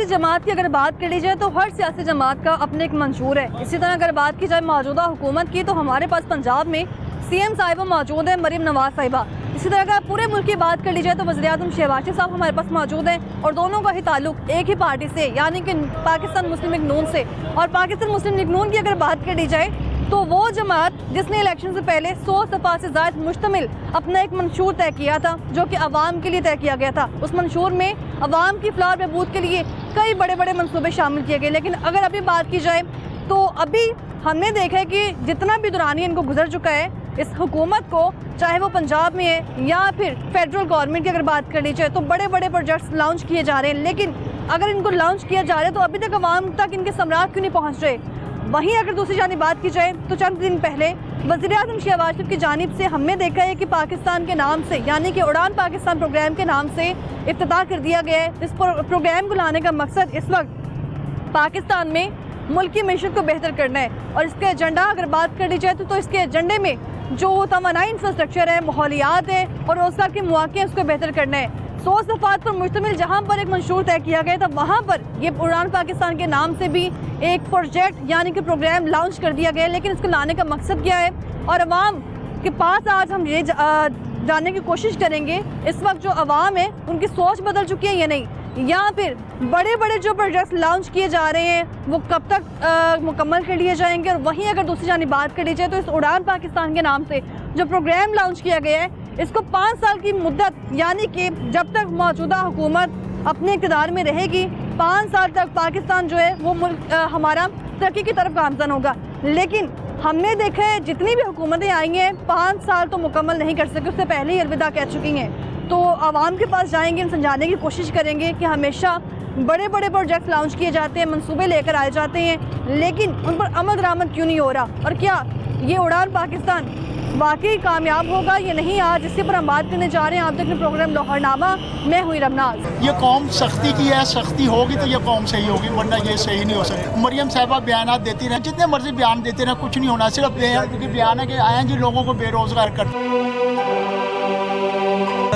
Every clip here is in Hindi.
सियासी जमात की अगर बात करी जाए तो हर सियासी जमात का अपने एक मंशूर है। इसी तरह अगर बात की जाए मौजूदा हुकूमत की तो हमारे पास पंजाब में CM साहिबा मौजूद है, मरीम नवाज साहिबा। इसी तरह अगर पूरे मुल्क की बात कर ली जाए तो वज़ीर-ए-आज़म शहबाज शरीफ साहब हमारे पास मौजूद हैं और दोनों का ही ताल्लुक एक ही पार्टी से यानी कि पाकिस्तान मुस्लिम लीग नून से। और पाकिस्तान मुस्लिम लीग नून की अगर बात कर ली जाए तो वो जमात जिसने इलेक्शन से पहले 100 सफ़ा से ज़ायद मुश्तमिल अपना एक मंशूर तय किया था जो कि अवाम के लिए तय किया गया था। उस मंशूर में अवाम की फलाह बहबूद के लिए कई बड़े बड़े मनसूबे शामिल किए गए। लेकिन अगर अभी बात की जाए तो अभी हमने देखा है कि जितना भी दौरानिया इनको गुजर चुका है इस हुकूमत को, चाहे वो पंजाब में है या फिर फेडरल गवर्नमेंट की अगर बात कर ली जाए तो बड़े बड़े प्रोजेक्ट्स लॉन्च किए जा रहे हैं। लेकिन अगर इनको लॉन्च किया जा रहा है तो अभी तक अवाम तक इनके समरात क्यों नहीं पहुँच रहे। वहीं अगर दूसरी जानिब बात की जाए तो चंद दिन पहले वज़ीर-ए-आज़म शहबाज शरीफ की जानिब से हमने देखा है कि पाकिस्तान के नाम से यानी कि उड़ान पाकिस्तान प्रोग्राम के नाम से इफ्तिताह कर दिया गया है। इस प्रोग्राम को लाने का मकसद इस वक्त पाकिस्तान में मुल्क की मईशत को बेहतर करना है। और इसके एजेंडा अगर बात कर ली जाए तो इसके एजेंडे में जो तवानाई इंफ्रास्ट्रक्चर है, माहौलियात है और रोज़गार के मौके हैं उसको बेहतर करना है। 100 सफ़ात पर मुश्तमिल जहाँ पर एक मंशूर तय किया गया था वहाँ पर ये उड़ान पाकिस्तान के नाम से भी एक प्रोजेक्ट यानी कि प्रोग्राम लॉन्च कर दिया गया। लेकिन इसको लाने का मकसद क्या है और अवाम के पास आज हम ये जानने की कोशिश करेंगे इस वक्त जो अवाम है उनकी सोच बदल चुकी है या नहीं, या फिर बड़े बड़े जो प्रोजेक्ट्स लॉन्च किए जा रहे हैं वो कब तक मुकम्मल कर लिए जाएंगे। और वहीं अगर दूसरी जानिब बात कर ली जाए तो इस उड़ान पाकिस्तान के नाम से जो प्रोग्राम लॉन्च किया गया है इसको 5 साल की मुद्दत यानी कि जब तक मौजूदा हुकूमत अपने इक़्तिदार में रहेगी 5 साल तक पाकिस्तान जो है वो मुल्क हमारा तरक्की की तरफ गामज़न होगा। लेकिन हमने देखा है जितनी भी हुकूमतें आई हैं 5 साल तो मुकम्मल नहीं कर सकी, उससे पहले ही अलविदा कह चुकी हैं। तो आवाम के पास जाएंगे, समझाने की कोशिश करेंगे कि हमेशा बड़े बड़े प्रोजेक्ट लॉन्च किए जाते हैं, मंसूबे लेकर आए जाते हैं, लेकिन उन पर अमल दरामद क्यों नहीं हो रहा और क्या ये उड़ान पाकिस्तान वाकई कामयाब होगा या नहीं। आज इसके पर हम बात करने जा रहे हैं। आप देखने प्रोग्राम लाहौरनामा, मैं हुई रमनाज। ये कौम सख्ती की है, सख्ती होगी तो ये कौम सही होगी, वरना ये सही नहीं हो सकती। मरियम साहिबा बयान देती रहे, जितने मर्जी बयान देते रहे, कुछ नहीं होना। सिर्फ बयान है कि आए जी लोगों को बेरोजगार कर।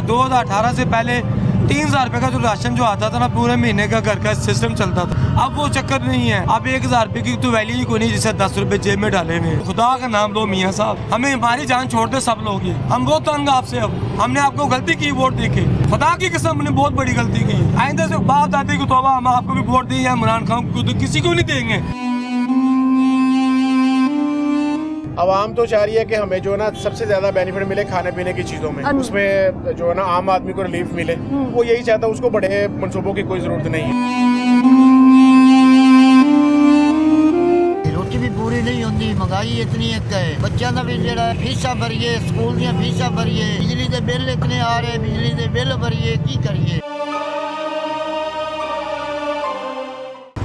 2018 से पहले 3000 रुपए का जो राशन जो आता था ना पूरे महीने का घर का सिस्टम चलता था, अब वो चक्कर नहीं है। अब 1000 रुपए की तो वैल्यू ही कोई नहीं जिसे 10 रुपए जेब में डाले हुए। खुदा का नाम लो मियाँ साहब, हमें हमारी जान छोड़ दे सब लोग। ये हम बहुत तंग आपसे, अब हमने आपको गलती की वोट देके, खुदा की कसम हमने बहुत बड़ी गलती की। आइंदा से बाप दादी को तौबा, हम आपको भी वोट दें या इमरान खान को, तो किसी को नहीं देंगे। आवाम तो चाह रही है कि हमें जो है ना सबसे ज्यादा बेनिफिट मिले खाने पीने की चीजों में, उसमें जो है ना आम आदमी को रिलीफ मिले, वो यही चाहता है। उसको बड़े मंसूबों की कोई जरूरत नहीं है। रोटी भी पूरी नहीं होती, महंगाई इतनी है, बच्चों का भी जो फीसा भरिए, स्कूल दी फीसा भरिए, बिजली के बिल इतने आ रहे, बिजली के बिल भरिए, की करिए।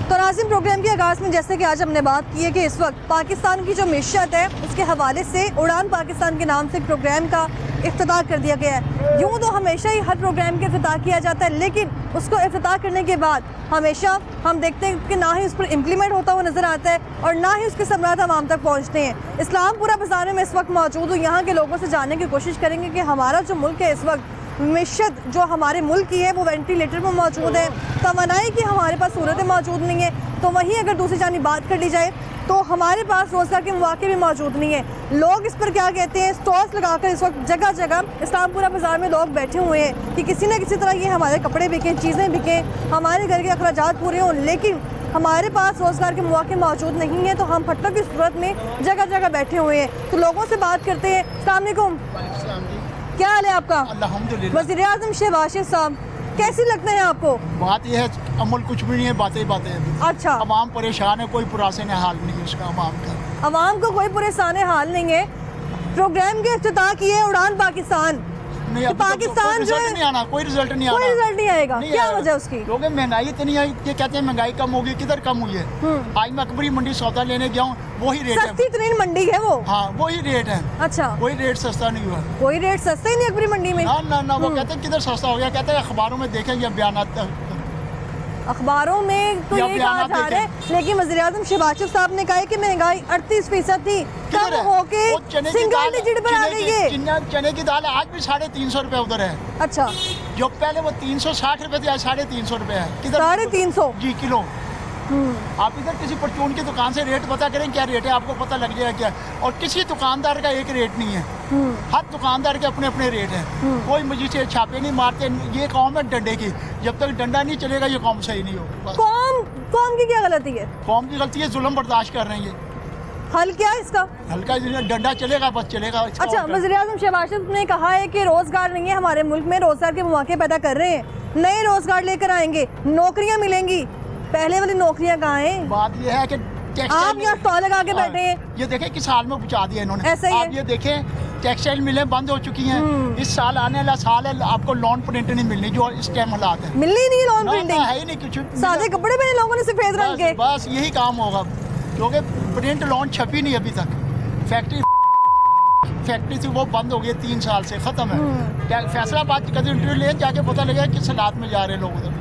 तो नाज़रीन, प्रोग्राम के आगाज़ में जैसे कि आज हमने बात की है कि इस वक्त पाकिस्तान की जो मिशत है उसके हवाले से उड़ान पाकिस्तान के नाम से एक प्रोग्राम का इफ्तिताह कर दिया गया है। यूँ तो हमेशा ही हर प्रोग्राम का इफ्तिताह किया जाता है, लेकिन उसको इफ्तिताह करने के बाद हमेशा हम देखते हैं कि ना ही उस पर इम्प्लीमेंट होता हुआ नज़र आता है और ना ही उसके समरात आवाम तक पहुँचते हैं। इस्लामपुरा बाज़ार में इस वक्त मौजूद हूँ, यहाँ के लोगों से जानने की कोशिश करेंगे कि हमारा जो मुल्क है इस वक्त मिशत जो हमारे मुल्क की है वो वेंटिलेटर में मौजूद है, तवानाई की हमारे पास सूरतें मौजूद नहीं है। तो वहीं अगर दूसरी जानिब बात कर ली जाए तो हमारे पास रोज़गार के मौके भी मौजूद नहीं है। लोग इस पर क्या कहते हैं, स्टॉल्स लगाकर इस वक्त जगह जगह इस्लामपुरा बाज़ार में लोग बैठे हुए हैं कि किसी न किसी तरह ये हमारे कपड़े बिकें, चीज़ें बिकें, हमारे घर के अखराजात पूरे हों, लेकिन हमारे पास रोज़गार के मौके मौजूद नहीं है। तो हम फट्टों की सूरत में जगह जगह बैठे हुए हैं। तो लोगों से बात करते हैं। अस्सलाम वालेकुम, क्या हाल है आपका? अल्हम्दुलिल्लाह। वज़ीर-ए-आज़म शहबाज शरीफ साहब कैसी लगते हैं आपको? बात यह है, अमल कुछ भी नहीं है, बातें बातें हैं। अच्छा, अवाम परेशान है, कोई पुराने हाल नहीं है उसका अवाम का। अवाम को कोई परेशान हाल नहीं है। प्रोग्राम के इफ्तिताह किए उड़ान पाकिस्तान, नहीं, तो अभी पाकिस्तान कोई जो रिजल्ट है नहीं आना, कोई रिजल्ट नहीं कोई आना, रिजल्ट नहीं आएगा। नहीं क्या आएगा। वजह उसकी? क्योंकि महंगाई इतनी आई, ये कहते हैं महंगाई कम होगी, किधर कम हुई है। आज मैं अकबरी मंडी सौदा लेने गया हूँ, वही रेट है। सस्ती तरीन मंडी है वो। हाँ, वही रेट है। अच्छा, कोई रेट सस्ता नहीं हुआ। कोई रेट सस्ता ही नहीं अकबरी मंडी में। ना ना ना, वो कहते हैं किधर सस्ता हो गया, कहते हैं अखबारों में देखें या बयान। अखबारों में तो या ये कहा बयानात जा रहा है, लेकिन वज़ीर-ए-आज़म शहबाज शरीफ साहब ने कहा है कि महंगाई 38% थी, किधर कब है? होके वो चने की सिंगल दाल- डिजिट पर आ चने गई की- है। चने की दाल आज भी 350 रुपए उधर है, अच्छा, जो पहले वो 360 रुपए थी, आज 350 रुपए है। किधर 350 जी किलो। आप इधर किसी परचून की दुकान से रेट पता करें क्या रेट है, आपको पता लग जाएगा क्या। और किसी दुकानदार का एक रेट नहीं है, हर दुकानदार के अपने अपने रेट हैं। कोई मुझे से छापे नहीं मारते। ये कौम है डंडे की, जब तक डंडा नहीं चलेगा ये कौम सही नहीं होगी। बस कौम की क्या गलती है? कौम की गलती है, जुल्म बर्दाश्त कर रहे हैं ये। हल क्या है इसका? हल्का डंडा चलेगा, बस चलेगा। इसका अच्छा, और क्या? वज़ीर-ए-आज़म शहबाज शरीफ ने कहा है कि रोजगार नहीं है हमारे मुल्क में, रोजगार के मौके पैदा कर रहे हैं, नए रोजगार लेकर आएंगे, नौकरियां मिलेंगी। पहले वाली नौकरियां कहाँ हैं? बात ये है कि आप यहाँ स्टॉल लगा के बैठे हैं। ये देखें किस हाल में पहुंचा दिया इन्होंने। ऐसा ही है। आप ये देखें टेक्सटाइल मिलें बंद हो चुकी हैं। इस साल आने वाला साल है, आपको लॉन प्रिंट नहीं मिलनी, जो इस टाइम हालात है। मिलनी ही नहीं लॉन ना, प्रिंटिंग, है ही नहीं कुछ। सादे कपड़े पहने लोगों ने सफेद रंग के। बस यही काम होगा, क्योंकि प्रिंट लॉन छपी नहीं अभी तक। फैक्ट्री थी वो बंद हो गई 3 साल से, खत्म है। क्या फैसलाबाद की कभी इंटरव्यू ले जाके पता लगेगा किस हालात में जा रहे हैं लोग उधर।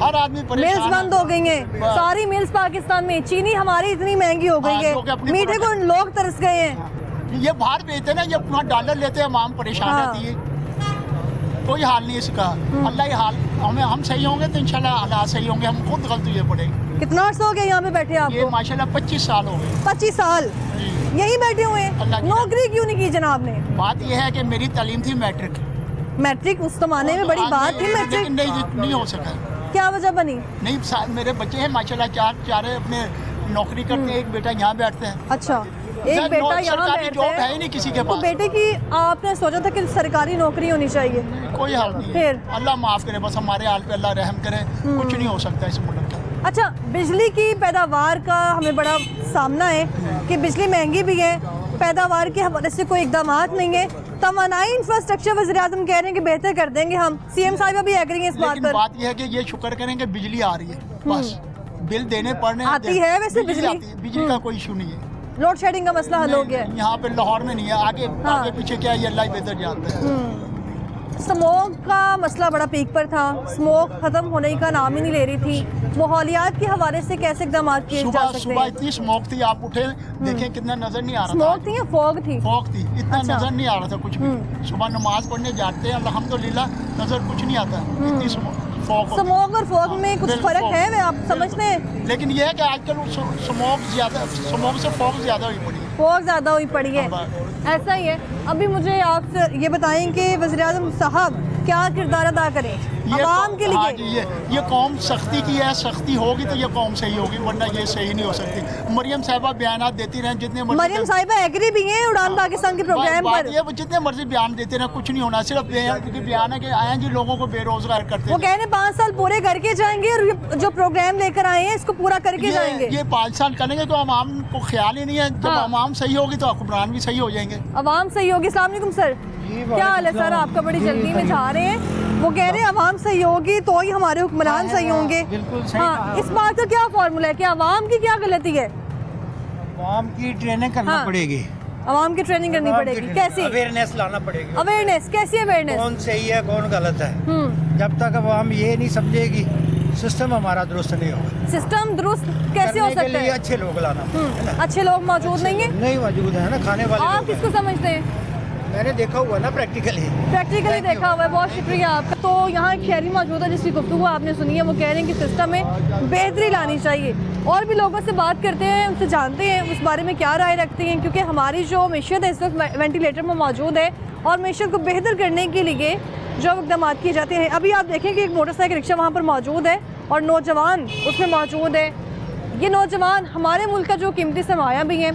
हर आदमी मिल्स परेशान बंद हो गई हैं, बस। सारी मिल्स पाकिस्तान में। चीनी हमारी इतनी महंगी हो गई हाँ, है, जो कि अपनी मीठे को प्रोडक्ट- लोग तरस गए हैं। ये बाहर बेचते हैं ना, ये अपना डॉलर लेते हैं, आम परेशान हाँ। रहती है। कोई हाल नहीं इसका। अल्लाह ही हाल, हम सही होंगे तो इंशाल्लाह हालात सही होंगे, हम खुद गलत हुए पड़ेंगे। कितना अर्सा हो गया यहाँ पे बैठे ये आपको? माशाल्लाह 25 साल हो गए 25 साल जी। यही बैठे हुए अल्लाह हैं। की नौकरी क्यों नहीं की जनाब ने? बात यह है कि मेरी तालीम थी मैट्रिक। मैट्रिक उस जमाने में बड़ी आज बात थी। लेकिन मैट्रिक नहीं हो सका। क्या वजह बनी? नहीं मेरे बच्चे हैं माशाल्लाह, चार अपने नौकरी करते हैं। एक बेटा यहाँ बैठते हैं। अच्छा, एक बेटा यहाँ सरकारी बैठते जॉब है हैं, ही नहीं किसी के तो पास। बेटे की आपने सोचा था कि सरकारी नौकरी होनी चाहिए? कोई हाल नहीं है। फिर? अल्लाह माफ़ करे, बस हमारे हाल पे अल्लाह रहम करे। कुछ नहीं हो सकता इस मुल्क का। अच्छा, बिजली की पैदावार का हमें बड़ा सामना है कि बिजली महंगी भी है, पैदावार के हवाले से कोई इकदाम नहीं है। तवानाई इंफ्रास्ट्रक्चर वज़ीर-ए-आज़म कह रहे हैं कि बेहतर कर देंगे हम। सीएम साहिबा भी एग्री हैं इस बात लेकिन पर। बात यह है कि ये शुक्र करें कि बिजली आ रही है, बस बिल देने पड़ने आती है वैसे बिजली? आती है, बिजली का कोई इशू नहीं है। लोड शेडिंग का मसला हल हो गया है। यहाँ पे लाहौर में नहीं है, आगे हाँ। आगे पीछे क्या है ये अल्लाह ही बेहतर जानता है। स्मोक का मसला बड़ा पीक पर था, स्मोक खत्म होने का नाम ही नहीं ले रही थी। माहौलियात के हवाले से कैसे इकदाम किए जा सुबह सकते सुबह हैं? इतनी स्मोक थी, आप उठे देखें कितना नजर नहीं आ रहा स्मोक थी या फॉग थी? फॉग थी, इतना अच्छा। नजर नहीं आ रहा था कुछ भी। सुबह नमाज पढ़ने जाते हैं अल्हम्दुलिल्लाह, नजर कुछ नहीं आता, इतनी फॉग होती है। स्मोक और फॉग में कुछ बिल्कुल। फर्क है, वे आप समझते हैं? लेकिन यह है कि आजकल स्मोक से फॉग ज्यादा हुई पड़ी है। फॉग ज़्यादा हुई पड़ी है, हाँ, ऐसा ही है। अभी मुझे आपसे ये बताएं कि वज़ीर-ए-आज़म साहब क्या किरदार अदा करें आवाम के हाँ लिए? जी, ये कौम सख्ती की है, सख्ती होगी तो ये कौम सही होगी, वरना ये सही नहीं हो सकती। मरियम साहिबा बयानात देती रहे जितने मर्जी। मरियम साहिबा एग्री भी हैं उड़ान पाकिस्तान के प्रोग्राम बात पर। ये वो जितने मर्जी बयान देते रहे, कुछ नहीं होना। सिर्फ बयान है कि आए जी लोगों को बेरोजगार करते वो हैं। कह रहे 5 साल पूरे करके जाएंगे और ये जो प्रोग्राम लेकर आए हैं इसको पूरा करके जाएंगे। ये 5 साल करेंगे तो आवाम को ख्याल ही नहीं है। जब हाँ। आवाम सही होगी तो हुक्मरान भी सही हो जाएंगे। अवाम सही होगी। अस्सलाम वालेकुम सर, क्या हाल है सर? आपका बड़ी जल्दी में जा रहे हैं। वो कह रहे हैं अवाम सही होगी तो ही हमारे हुक्मरान सही होंगे। बिल्कुल सही हाँ, कहा। इस बात का क्या फॉर्मूला है कि अवाम की क्या गलती है? आवाम की ट्रेनिंग करना हाँ। पड़ेगी, अवाम की ट्रेनिंग करनी पड़ेगी। कैसी अवेयरनेस लाना पड़ेगी। अवेयरनेस? कैसी अवेयरनेस? कौन सही है कौन गलत है, जब तक अवाम ये नहीं समझेगी सिस्टम हमारा दुरुस्त नहीं होगा। सिस्टम दुरुस्त कैसे हो करने के सकता लिए है? अच्छे लोग लाना है ना। अच्छे लोग मौजूद नहीं है? नहीं मौजूद है ना, खाने वाले आप लोग हैं। किसको समझते हैं? मैंने देखा हुआ ना प्रैक्टिकली। Practically Thank you. देखा हुआ है, बहुत शुक्रिया आपका। तो यहाँ एक शहरी मौजूद है जिसकी गुफ्तगू आपने सुनी है। वो कह रहे हैं कि सिस्टम में बेहतरी लानी चाहिए। और भी लोगों से बात करते हैं, उनसे जानते हैं उस बारे में क्या राय रखते हैं, क्योंकि हमारी जो मैशियत है इस वक्त वेंटिलेटर में मौजूद है और मैशियत को बेहतर करने के लिए जो इकदाम किए जाते हैं। अभी आप देखें कि एक मोटरसाइकिल रिक्शा वहाँ पर मौजूद है और नौजवान उसमें मौजूद है। ये नौजवान हमारे मुल्क का जो कीमती सरमाया भी हैं,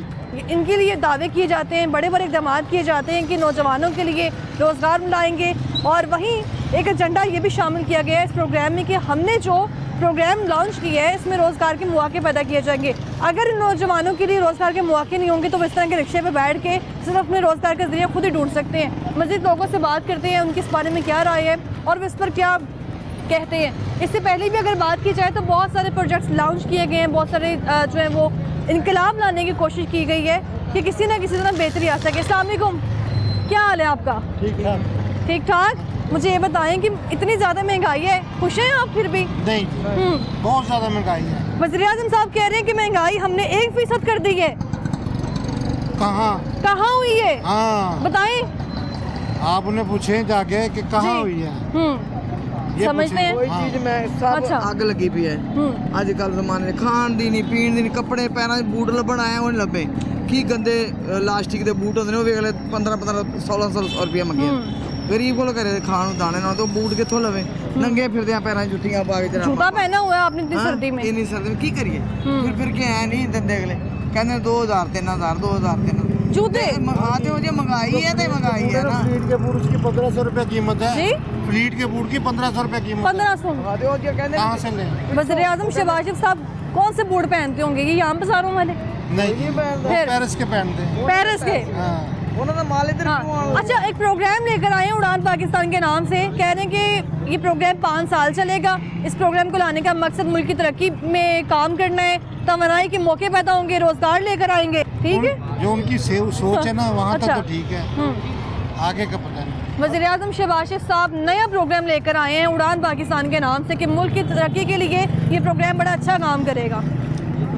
इनके लिए दावे किए जाते हैं, बड़े बड़े इक़दाम किए जाते हैं कि नौजवानों के लिए रोज़गार मिलाएंगे। और वहीं एक एजेंडा ये भी शामिल किया गया है इस प्रोग्राम में कि हमने जो प्रोग्राम लॉन्च किया है इसमें रोज़गार के मौके पैदा किए जाएंगे। अगर इन नौजवानों के लिए रोज़गार के मौके नहीं होंगे तो वो इस तरह के रिक्शे पर बैठ के सिर्फ अपने रोज़गार का ज़रिया खुद ही ढूंढ सकते हैं। मज़ीद लोगों से बात करते हैं, उनकी इस बारे में क्या राय है और वे इस पर क्या कहते हैं। इससे पहले भी अगर बात की जाए तो बहुत सारे प्रोजेक्ट्स लॉन्च किए गए हैं, बहुत सारे जो है वो इनकलाब लाने की कोशिश की गई है कि किसी ना किसी तरह बेहतरी आ सके। अस्सलाम वालेकुम, क्या हाल है आपका? ठीक है। ठीक ठाक। मुझे ये बताएं कि इतनी ज़्यादा महंगाई है, खुश हैं आप फिर भी? नहीं, बहुत ज़्यादा महंगाई है। वज़ीर-ए-आज़म साहब कह रहे हैं कि महंगाई हमने 1% कर दी है। कहाँ हुई है? हाँ, बताएं। आप उन्हें पूछें जाके कि कहाँ हुई है। ये समझते हैं। कोई चीज में सब अच्छा। ਅੱਗ ਲੱਗੀ ਪਈ ਹੈ ਅੱਜ ਕੱਲ ਜ਼ਮਾਨੇ ਖਾਣ ਦੀ ਨਹੀਂ ਪੀਣ ਦੀ ਨਹੀਂ ਕੱਪੜੇ ਪੈਰਾਂ 'ਚ ਬੂਟ ਲੱਭਣ ਆਏ ਉਹ ਨਹੀਂ ਲੱਭੇ ਕੀ ਗੰਦੇ ਲਾਸਟਿਕ ਦੇ ਬੂਟ ਹੁੰਦੇ ਨੇ ਉਹ ਵੇਖ ਲੈ 15 1600 ਰੁਪਏ ਮੰਗੇ ਗਰੀਬ ਕੋਲ ਘਰੇ ਖਾਣ ਨੂੰ ਦਾਣੇ ਨਾਲ ਤੋਂ ਬੂਟ ਕਿੱਥੋਂ ਲਵੇ ਨੰਗੇ ਫਿਰਦੇ ਆ ਪੈਰਾਂ 'ਚ ਜੁੱਤੀਆਂ ਪਾ ਕੇ ਜਰਾ जूता पहना हुआ है आपने इतनी सर्दी में। ਇੰਨੀ ਸਰਦੀ ਵਿੱਚ ਕੀ ਕਰੀਏ ਫਿਰ ਕੇ ਆਏ ਨਹੀਂ ਦਿੰਦੇ ਅਗਲੇ ਕਹਿੰਦੇ 2000 3000 2000 जूते हाँ तो जो महंगाई है तो महंगाई है ना फ्लीट के बूट की 1500 रुपए कीमत है। जी? फ्लीट के बूट की 1500 रुपए कीमत है। 1500। हाँ तो जो कहते कहाँ से लें? वज़ीर-ए-आज़म शहबाज शरीफ साहब कौन से बूट पहनते होंगे? ये यहाँ बाजारों वाले, नहीं, वो फिर? पेरिस के पहनते हैं। पेरिस के। हाँ, उन्होंने माल इधर हाँ। क्यों अच्छा, एक प्रोग्राम लेकर आए हैं उड़ान पाकिस्तान के नाम से, कह रहे हैं कि ये प्रोग्राम 5 साल चलेगा। इस प्रोग्राम को लाने का मकसद मुल्क की तरक्की में काम करना है, तवानाई के मौके पैदा होंगे, रोजगार लेकर आएंगे। ठीक है, जो उनकी सोच है ना वहाँ तक अच्छा। तो ठीक है, आगे का पता नहीं। वज़ीर-ए-आज़म शहबाज शरीफ साहब नया प्रोग्राम लेकर आए हैं उड़ान पाकिस्तान के नाम से कि मुल्क की तरक्की के लिए ये प्रोग्राम बड़ा अच्छा काम करेगा।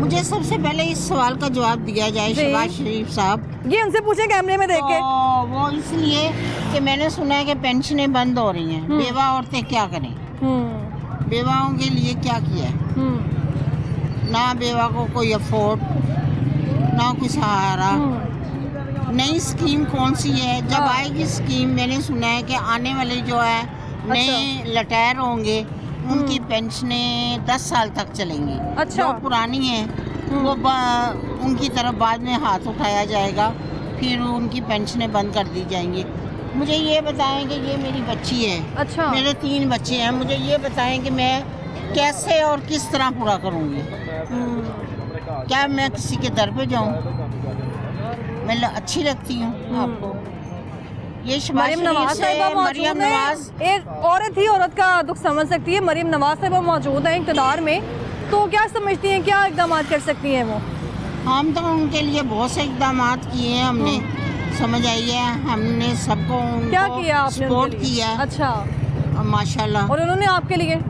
मुझे सबसे पहले इस सवाल का जवाब दिया जाए जी। शहबाज शरीफ साहब। ये उनसे पूछे कैमरे में देख के। तो वो इसलिए कि मैंने सुना है कि पेंशनें बंद हो रही हैं, बेवा औरतें क्या करें, बेवाओं के लिए क्या किया है? ना बेवा को कोई अफोर्ड, ना कोई सहारा। नई स्कीम कौन सी है? जब आएगी स्कीम, मैंने सुना है कि आने वाले जो है नए लटायर होंगे उनकी पेंशनें 10 साल तक चलेंगी। अच्छा। जो पुरानी है वो उनकी तरफ बाद में हाथ उठाया जाएगा, फिर उनकी पेंशनें बंद कर दी जाएंगी। मुझे ये बताएं कि ये मेरी बच्ची है, अच्छा। मेरे 3 बच्चे हैं, मुझे ये बताएं कि मैं कैसे और किस तरह पूरा करूँगी? क्या मैं किसी के दर पे जाऊँ? मैं अच्छी लगती हूँ आपको? ये शहबाज मरीम नवाज शरीफ से साहिबा मौजूद मरीम नवाज है। एक औरत ही औरत का दुख समझ सकती है। मरीम नवाज साहिबा मौजूद है इक़्तिदार में, तो क्या समझती हैं, क्या इक़दाम कर सकती हैं वो? हम तो उनके लिए बहुत से इकदाम किए हैं हमने, समझ आई है, हमने सबको क्या किया आपने सपोर्ट उनके लिए? किया। अच्छा। और माशाल्लाह, और उन्होंने आपके लिए?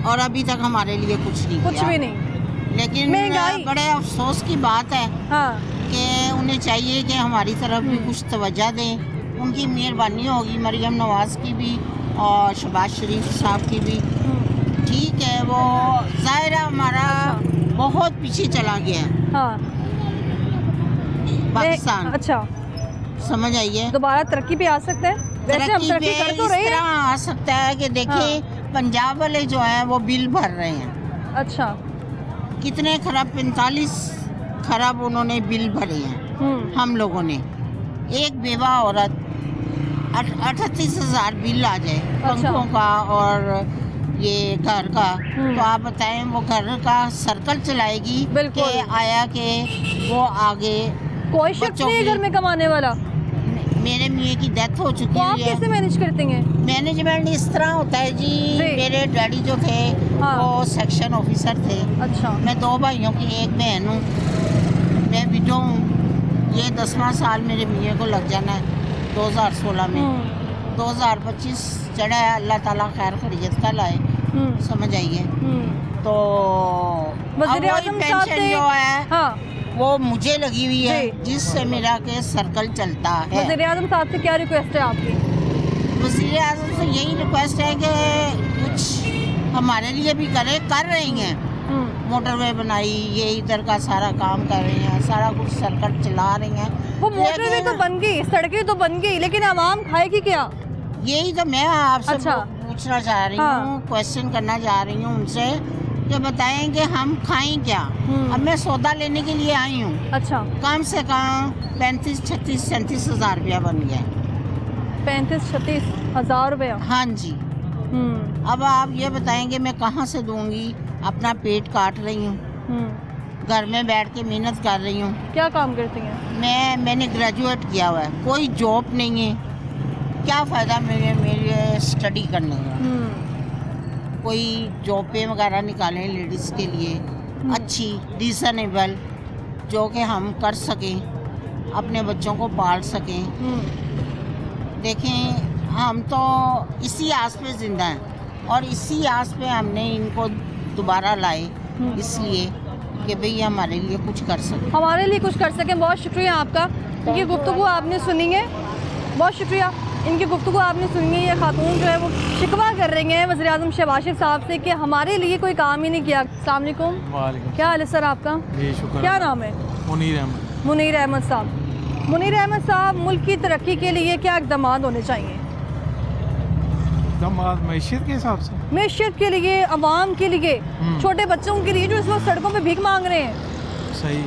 और अभी तक हमारे लिए कुछ नहीं कुछ किया। भी नहीं। लेकिन महंगाई। बड़े अफसोस की बात है हाँ। कि उन्हें चाहिए कि हमारी तरफ भी कुछ तवज्जो दें। उनकी मेहरबानी होगी, मरीम नवाज की भी और शहबाज शरीफ साहब की भी। ठीक है, वो ज़ाहिर है हमारा बहुत पीछे चला गया है हाँ। पाकिस्तान। अच्छा। समझ आइए, दोबारा तरक्की पे आ सकते हैं? वैसे हम तरक्की पे कर तो इस रहे तरह हैं। आ सकता है कि देखिए पंजाब वाले जो हैं वो बिल भर रहे हैं। अच्छा। कितने खरब? 45 खरब उन्होंने बिल भरे हैं। हम लोगों ने, एक बेवा औरत 38,000 बिल आ जाए पंखों का और ये घर का, तो आप बताएं वो घर का सर्कल चलाएगी कि आया कि वो आगे? कोई शख्स नहीं है घर में कमाने वाला। मेरे मियाँ की डेथ हो चुकी आप है। कैसे मैनेज करती हैं? मैनेजमेंट इस तरह होता है जी, मेरे डैडी जो थे वो सेक्शन ऑफिसर थे। अच्छा। मैं 2 भाइयों की एक बहन हूँ, मैं विडो हूँ। ये 10वां साल मेरे मियाँ को लग जाना है 2016 में। 2025 चढ़ा है, अल्लाह ताला खैर खैरियत का लाए, समझ आइए। तो वज़ीर-ए-आज़म साहब पेंशन जो है हाँ, वो मुझे लगी हुई है, जिससे मेरा के सर्कल चलता है। वज़ीर-ए-आज़म साहब से क्या रिक्वेस्ट है आपकी? वज़ीर-ए-आज़म से यही रिक्वेस्ट है कि कुछ हमारे लिए भी कर रही हैं। मोटरवे बनाई, ये इधर का सारा काम कर रही हैं, सारा कुछ सर्कल चला रही हैं। वो मोटरवे तो बन गई, सड़कें तो बन गई, लेकिन आवाम खाएगी क्या? यही तो मैं आपसे अच्छा। पूछना चाह रही हूँ, क्वेश्चन करना चाह रही हूँ उनसे कि बताएं कि हम खाएं क्या? अब मैं सौदा लेने के लिए आई हूँ। अच्छा। कम से कम 35, 36, 37 हज़ार रुपया बन गया। 35-36 हज़ार रुपया? हाँ जी। अब आप ये बताएंगे मैं कहाँ से दूंगी? अपना पेट काट रही हूँ, घर में बैठ के मेहनत कर रही हूँ। क्या काम करती हैं? मैंने ग्रेजुएट किया हुआ है, कोई जॉब नहीं है, क्या फ़ायदा मेरे स्टडी करने का? कोई जॉबें वगैरह निकालें लेडीज़ के लिए अच्छी, रीज़नेबल, जो कि हम कर सकें, अपने बच्चों को पाल सकें। देखें हम तो इसी आस पे जिंदा हैं और इसी आस पे हमने इनको दोबारा लाए, इसलिए कि भाई हमारे लिए कुछ कर सके। हमारे लिए कुछ कर सकें। बहुत शुक्रिया आपका, इनकी गुफ्तगू आपने सुनी है, बहुत शुक्रिया। इनकी गुफ्तगू आपने सुनी है। ये खातून जो है वो शिकवा कर रही हैं वज़ीर-ए-आज़म शहबाज शरीफ साहब से कि हमारे लिए कोई काम ही नहीं किया। अस्सलाम वालेकुम। क्या हाल है सर आपका? जी शुक्र। क्या नाम है? मुनीर अहमद। मुनीर अहमद साहब। मुनीर अहमद साहब, मुल्क की तरक्की के लिए क्या इक़दाम होने चाहिए? मैशियत के हिसाब से, मैशियत के लिए, अवाम के लिए, छोटे बच्चों के लिए जो इस वक्त सड़कों पे भीख मांग रहे हैं, सही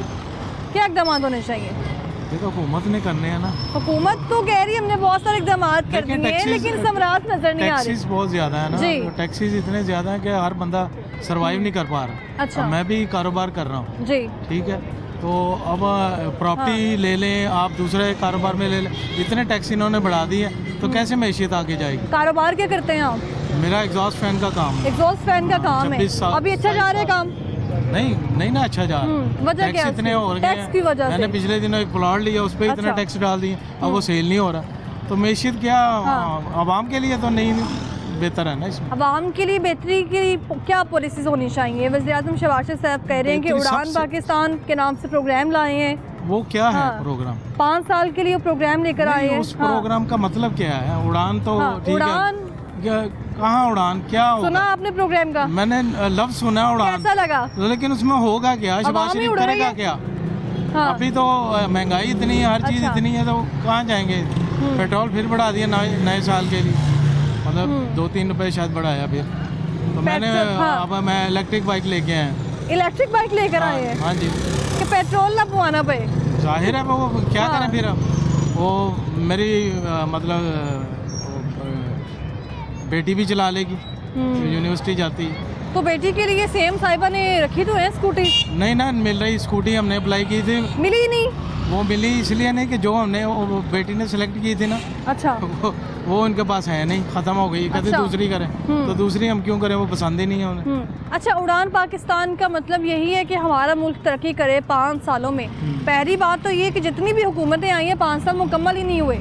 क्या इक़दाम होने चाहिए? ये तो हुकूमत ने करने हैं ना। हुकूमत तो कह रही है हमने बहुत सारे इक़दाम कर दिए हैं, लेकिन समरात नजर नहीं आ रही। टैक्सीज बहुत ज्यादा है ना, जी। तो टैक्सीज इतने ज्यादा है कि हर बंदा सरवाइव नहीं कर पा रहा। अच्छा। अब मैं भी कारोबार कर रहा हूँ, जी। ठीक है, तो अब प्रॉपर्टी ले लें, आप दूसरे कारोबार में ले लें, इतने टैक्स इन्होंने बढ़ा दी है, तो कैसे मैशियत आगे जाएगी? कारोबार क्या करते हैं आप? मेरा एग्जॉस्ट फैन का काम है। एग्जॉस्ट फैन का काम है। 26 साल अभी अच्छा जा रहा है काम? नहीं ना, अच्छा जा रहा है। वजह क्या है? टैक्स इतने हो गए टैक्स की वजह मैंने से। पिछले दिनों एक प्लॉट लिया, उस पर इतने अच्छा। टैक्स डाल दिए, अब वो सेल नहीं हो रहा, तो मैशियत क्या आवाम के लिए तो नहीं बेहतर है ना इसमें। अवाम के लिए बेहतरी के लिए क्या पॉलिसीज होनी चाहिए? वज़ीर-ए-आज़म शहबाज शरीफ साहब कह रहे हैं कि बेहतरी उड़ान सबसे- पाकिस्तान के नाम से प्रोग्राम लाए हैं। वो क्या है हाँ। प्रोग्राम? 5 साल के लिए वो प्रोग्राम लेकर आए नहीं, हैं। उस प्रोग्राम का मतलब क्या है? उड़ान तो ठीक उड़ान है, कहाँ उड़ान क्या होगा? सुना आपने प्रोग्राम का? मैंने लफ्ज सुना है उड़ान, कैसा लगा? लेकिन उसमें होगा क्या? शहबाज अवाम ही शरीफ उड़ रही करेगा है। क्या? हाँ। अभी तो महंगाई इतनी है, हर चीज़ अच्छा। इतनी है, तो कहाँ जाएंगे? पेट्रोल फिर बढ़ा दिया नए साल के लिए, मतलब 2-3 रुपए शायद बढ़ाया फिर, तो मैंने हाँ। अब मैं इलेक्ट्रिक बाइक लेके आया। इलेक्ट्रिक बाइक लेकर आए हैं हाँ जी, कि पेट्रोल ना पवाना पे? जाहिर है वो क्या हाँ। करें फिर। वो मेरी मतलब बेटी भी चला लेगी, यूनिवर्सिटी जाती है। तो बेटी के लिए सीएम साहिबा ने रखी तो है स्कूटी? नहीं ना मिल रही स्कूटी, हमने अप्लाई की थी, मिली ही नहीं। वो मिली इसलिए नहीं कि जो हमने वो बेटी ने सेलेक्ट की थी ना, अच्छा। वो उनके पास है नहीं, ख़त्म हो गई। कहते अच्छा। दूसरी करें, तो दूसरी हम क्यों करें? वो पसंद ही नहीं है उन्हें। अच्छा, उड़ान पाकिस्तान का मतलब यही है कि हमारा मुल्क तरक्की करे 5 सालों में। पहली बात तो ये कि जितनी भी हुकूमतें आई हैं 5 साल मुकम्मल ही नहीं हुए।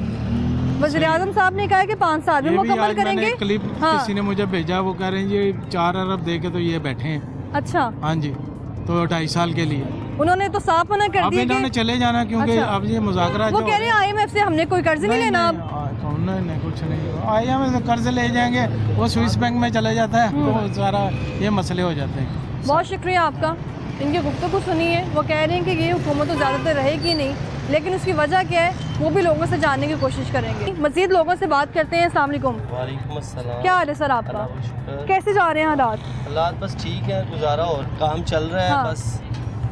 वज़ीर-ए-आज़म साहब ने कहा है कि 5 साल में ये भी मुकम्मल आज मैंने करेंगे। क्लिप हाँ। किसी ने मुझे भेजा, वो कह रहे हैं ये 4 अरब दे के तो ये बैठे हैं। अच्छा। हाँ जी, तो 2.5 साल के लिए। उन्होंने तो साफ मना कर अब दिया इन्होंने कि चले जाना, क्योंकि अच्छा। अब ये मुज़ाकरा वो कह रहे हैं IMF से हमने कोई कर्ज नहीं लेना अब। नहीं कुछ नहीं, IMF से कर्ज ले जाएंगे, वो स्विस बैंक में चले जाता है, तो सारा ये मसले हो जाते हैं। बहुत शुक्रिया आपका, इनकी गुफ्तगू सुनी है। वो कह रहे हैं कि ये हुकूमत तो ज़्यादातर रहेगी नहीं, लेकिन उसकी वजह क्या है वो भी लोगों से जानने की कोशिश करेंगे। मज़ीद लोगों से बात करते हैं। अस्सलाम वालेकुम। वालेकुम अस्सलाम। क्या हाल है सर आपका? अल्लाह का शुक्र। कैसे जा रहे हैं हालात? हालात बस ठीक है, गुजारा और काम चल रहा है। हाँ। बस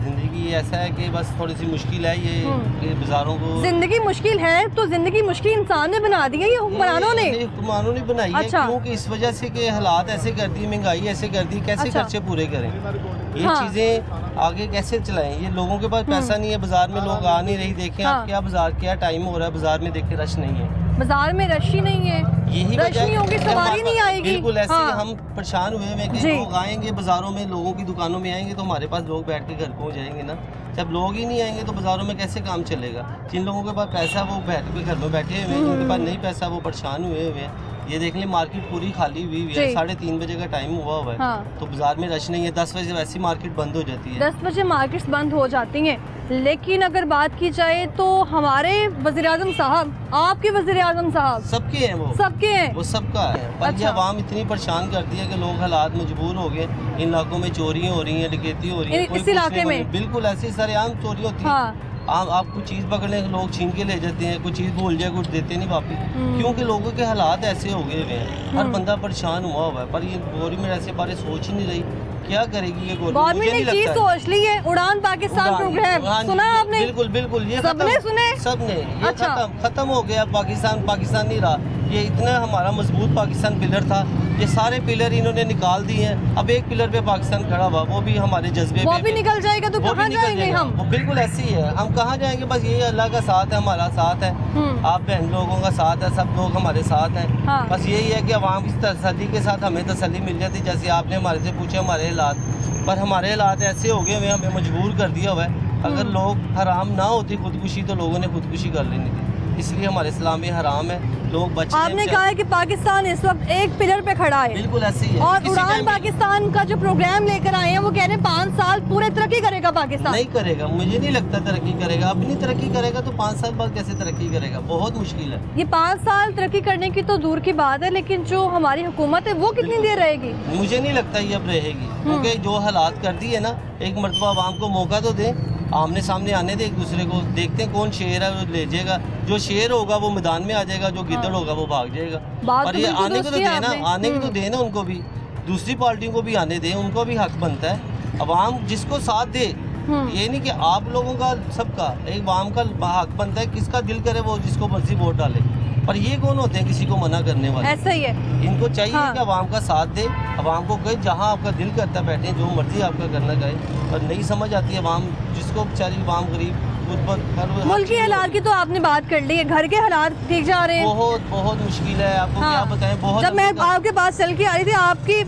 ज़िंदगी ऐसा है कि बस थोड़ी सी मुश्किल है ये कि बाज़ारों को। जिंदगी मुश्किल है तो जिंदगी मुश्किल इंसान ने बना दी है या हुक्मरानों ने? हुक्मरानों ने बनाई है। अच्छा। क्योंकि इस वजह से कि हालात ऐसे कर दी, महंगाई ऐसे कर दी, कैसे अच्छा। खर्चे पूरे करें? ये हाँ। चीज़ें आगे कैसे चलाएं? ये लोगों के पास पैसा नहीं है, बाजार में लोग आ नहीं रही। देखें हाँ। आप क्या बाजार क्या टाइम हो रहा है, बाजार में देखें रश नहीं है। बाजार में रश ही नहीं है, यही रश वजह नहीं होगी, कि सवारी हमारे नहीं पास- आएगी। बिल्कुल ऐसे हाँ। हम परेशान हुए हैं कि जी। लोग आएंगे बाजारों में, लोगों की दुकानों में आएंगे, तो हमारे पास लोग बैठ के घर पहुंच जाएंगे ना। जब लोग ही नहीं आएंगे तो बाजारों में कैसे काम चलेगा? जिन लोगों के पास पैसा है वो बैठ के घर में बैठे हुए हैं, जिनके पास नहीं पैसा वो परेशान हुए हुए हैं। ये देख लें मार्केट पूरी खाली हुई है, जी। 3:30 बजे का टाइम हुआ है। हाँ। तो बाजार में रश नहीं है। 10 बजे वैसी मार्केट बंद हो जाती है। 10 बजे मार्केट्स बंद हो जाती हैं। लेकिन अगर बात की जाए तो हमारे वज़ीर-ए-आज़म साहब, आपके वज़ीर-ए-आज़म साहब, सबके हैं वो सबके हैं। वो सबका है। पर ये अच्छा। आवाम इतनी परेशान करती है कि लोग हालात मजबूर हो गए। इन इलाकों में चोरियाँ हो रही हैं, डकैती हो रही है। इस इलाके में? बिल्कुल ऐसी सरेआम चोरी होती है। हाँ। आप कुछ चीज़ पकड़ने लोग छीन के ले जाते हैं, कुछ चीज़ भूल जाए कुछ देते नहीं वापस, क्योंकि लोगों के हालात ऐसे हो गए हुए हैं। हर बंदा परेशान हुआ हुआ है। पर ये गवर्नमेंट ऐसे बारे सोच ही नहीं रही, क्या करेगी ये गवर्नमेंट ने एक चीज सोच ली है, उड़ान पाकिस्तान प्रोग्राम। सुना आपने? बिल्कुल बिल्कुल, ये सबने सुने? सबने। ये अच्छा। खत्म हो गया। पाकिस्तान नहीं रहा। ये इतना हमारा मजबूत पाकिस्तान पिलर था, ये सारे पिलर इन्होंने निकाल दिए हैं। अब एक पिलर पे पाकिस्तान खड़ा हुआ, वो भी हमारे जज्बे वो पे भी निकल जाएगा तो वो भी कहाँ निकल जाएंगे जाएगा। हम? वो बिल्कुल ऐसे ही है, हम कहाँ जाएंगे? बस यही अल्लाह का साथ है, हमारा साथ है, आप बहन लोगों का साथ है, सब लोग हमारे साथ हैं। हाँ। बस यही है कि अवाम की तसल्ली के साथ हमें तसल्ली मिल जाती। जैसे आपने हमारे से पूछा हमारे हालात, पर हमारे हालात ऐसे हो गए हुए, हमें मजबूर कर दिया हुआ है। अगर लोग हराम ना होती खुदकुशी तो लोगों ने खुदकुशी कर लेनी थी। इसलिए हमारे इस्लाम में हराम है, लोग बच रहे हैं आपने कहा है कि पाकिस्तान इस वक्त एक पिलर पे खड़ा है, बिल्कुल ऐसे ही है। और किसी उड़ान टाइम भी पाकिस्तान का जो प्रोग्राम लेकर आए हैं वो कह रहे हैं 5 साल पूरे तरक्की करेगा पाकिस्तान। नहीं करेगा, मुझे नहीं लगता तरक्की करेगा। अपनी तरक्की करेगा तो 5 साल बाद कैसे तरक्की करेगा, बहुत मुश्किल है। ये 5 साल तरक्की करने की तो दूर की बात है, लेकिन जो हमारी हुकूमत है वो कितनी देर रहेगी? मुझे नहीं लगता ये अब रहेगी, क्योंकि जो हालात कर दी है ना, एक मरतबा आवाम को मौका तो दें, आमने सामने आने दे एक दूसरे को, देखते हैं कौन शेर है वो ले जाएगा। जो शेर होगा वो मैदान में आ जाएगा, जो गिद्दड़ होगा वो भाग जाएगा। बात पर तो ये बिल्कुल आने को तो दुरुस्त किया देना, आपने। आने को तो देना उनको भी, दूसरी पार्टियों को भी आने दें, उनको भी हक बनता है। अवाम जिसको साथ दे, ये नहीं कि आप लोगों का सबका, एक अवाम का हक बनता है, किसका दिल करे वो जिसको मर्जी वोट डाले। पर ये कौन होते हैं किसी को मना करने वाले? ऐसा ही है। इनको चाहिए हाँ। कि अवाम का साथ दे, अवाम को कहे जहाँ आपका दिल करता है बैठे, जो मर्जी आपका करना कहे। पर नहीं समझ आती है अवाम, जिसको बेचारी अवाम गरीब मुल्क के हालात की तो आपने बात कर ली है, घर के हालात ठीक जा रहे हैं? बहुत बहुत मुश्किल है, आपको क्या बताएं। बहुत जब मैं आपके पास चल के आ रही थी, आपकी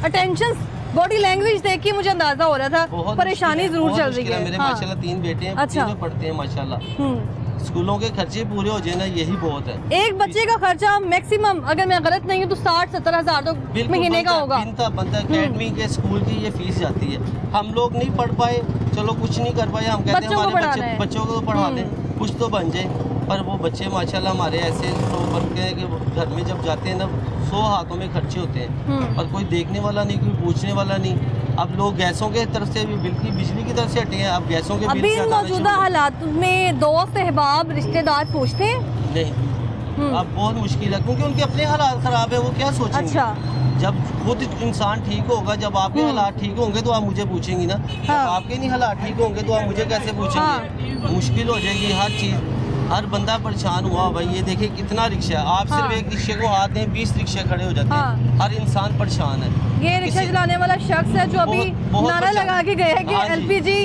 अटेंशन, बॉडी लैंग्वेज देख के मुझे अंदाजा हो रहा था परेशानी जरूर चल रही है। मेरे हाँ। माशाल्लाह 3 बेटे हैं, अच्छा। तीनों पढ़ते हैं माशाल्लाह। स्कूलों के खर्चे पूरे हो जाए ना, यही बहुत है। एक बच्चे का खर्चा मैक्सिमम, अगर मैं गलत नहीं हूँ तो 60-70 हजार तो महीने का होगा। बनता अकेडमी के स्कूल की ये फीस जाती है। हम लोग नहीं पढ़ पाए, चलो कुछ नहीं कर पाए, हम कहते हैं हमारे बच्चों को पढ़ा दें, कुछ तो बन जाए। पर वो बच्चे माशाल्लाह हमारे ऐसे लोग बनते हैं कि घर में जब जाते हैं ना, 100 हाथों में खर्चे होते हैं, पर कोई देखने वाला नहीं, कोई पूछने वाला नहीं। अब लोग गैसों के तरफ से भी बिजली की तरफ से हटे हैं, अब गैसों के बिल अभी ज़्यादा आने मौजूदा शुरू हालात में दोस्त, अहबाब, रिश्तेदार पूछते हैं? नहीं, अब बहुत मुश्किल है, क्योंकि उनके अपने हालात खराब है, वो क्या सोचेंगे। अच्छा। जब खुद इंसान ठीक होगा, जब आपके हालात ठीक होंगे तो आप मुझे पूछेंगी ना। जब आपके नहीं हालात ठीक होंगे तो आप मुझे कैसे पूछेंगे? मुश्किल हो जाएगी हर चीज़, हर बंदा परेशान हुआ। भाई ये देखिए कितना रिक्शा है, आप सिर्फ एक रिक्शे को हाथ दें 20 रिक्शे खड़े हो जाते हैं। हर इंसान परेशान है। ये रिक्शा चलाने वाला शख्स है जो अभी नारा लगा के गया है कि LPG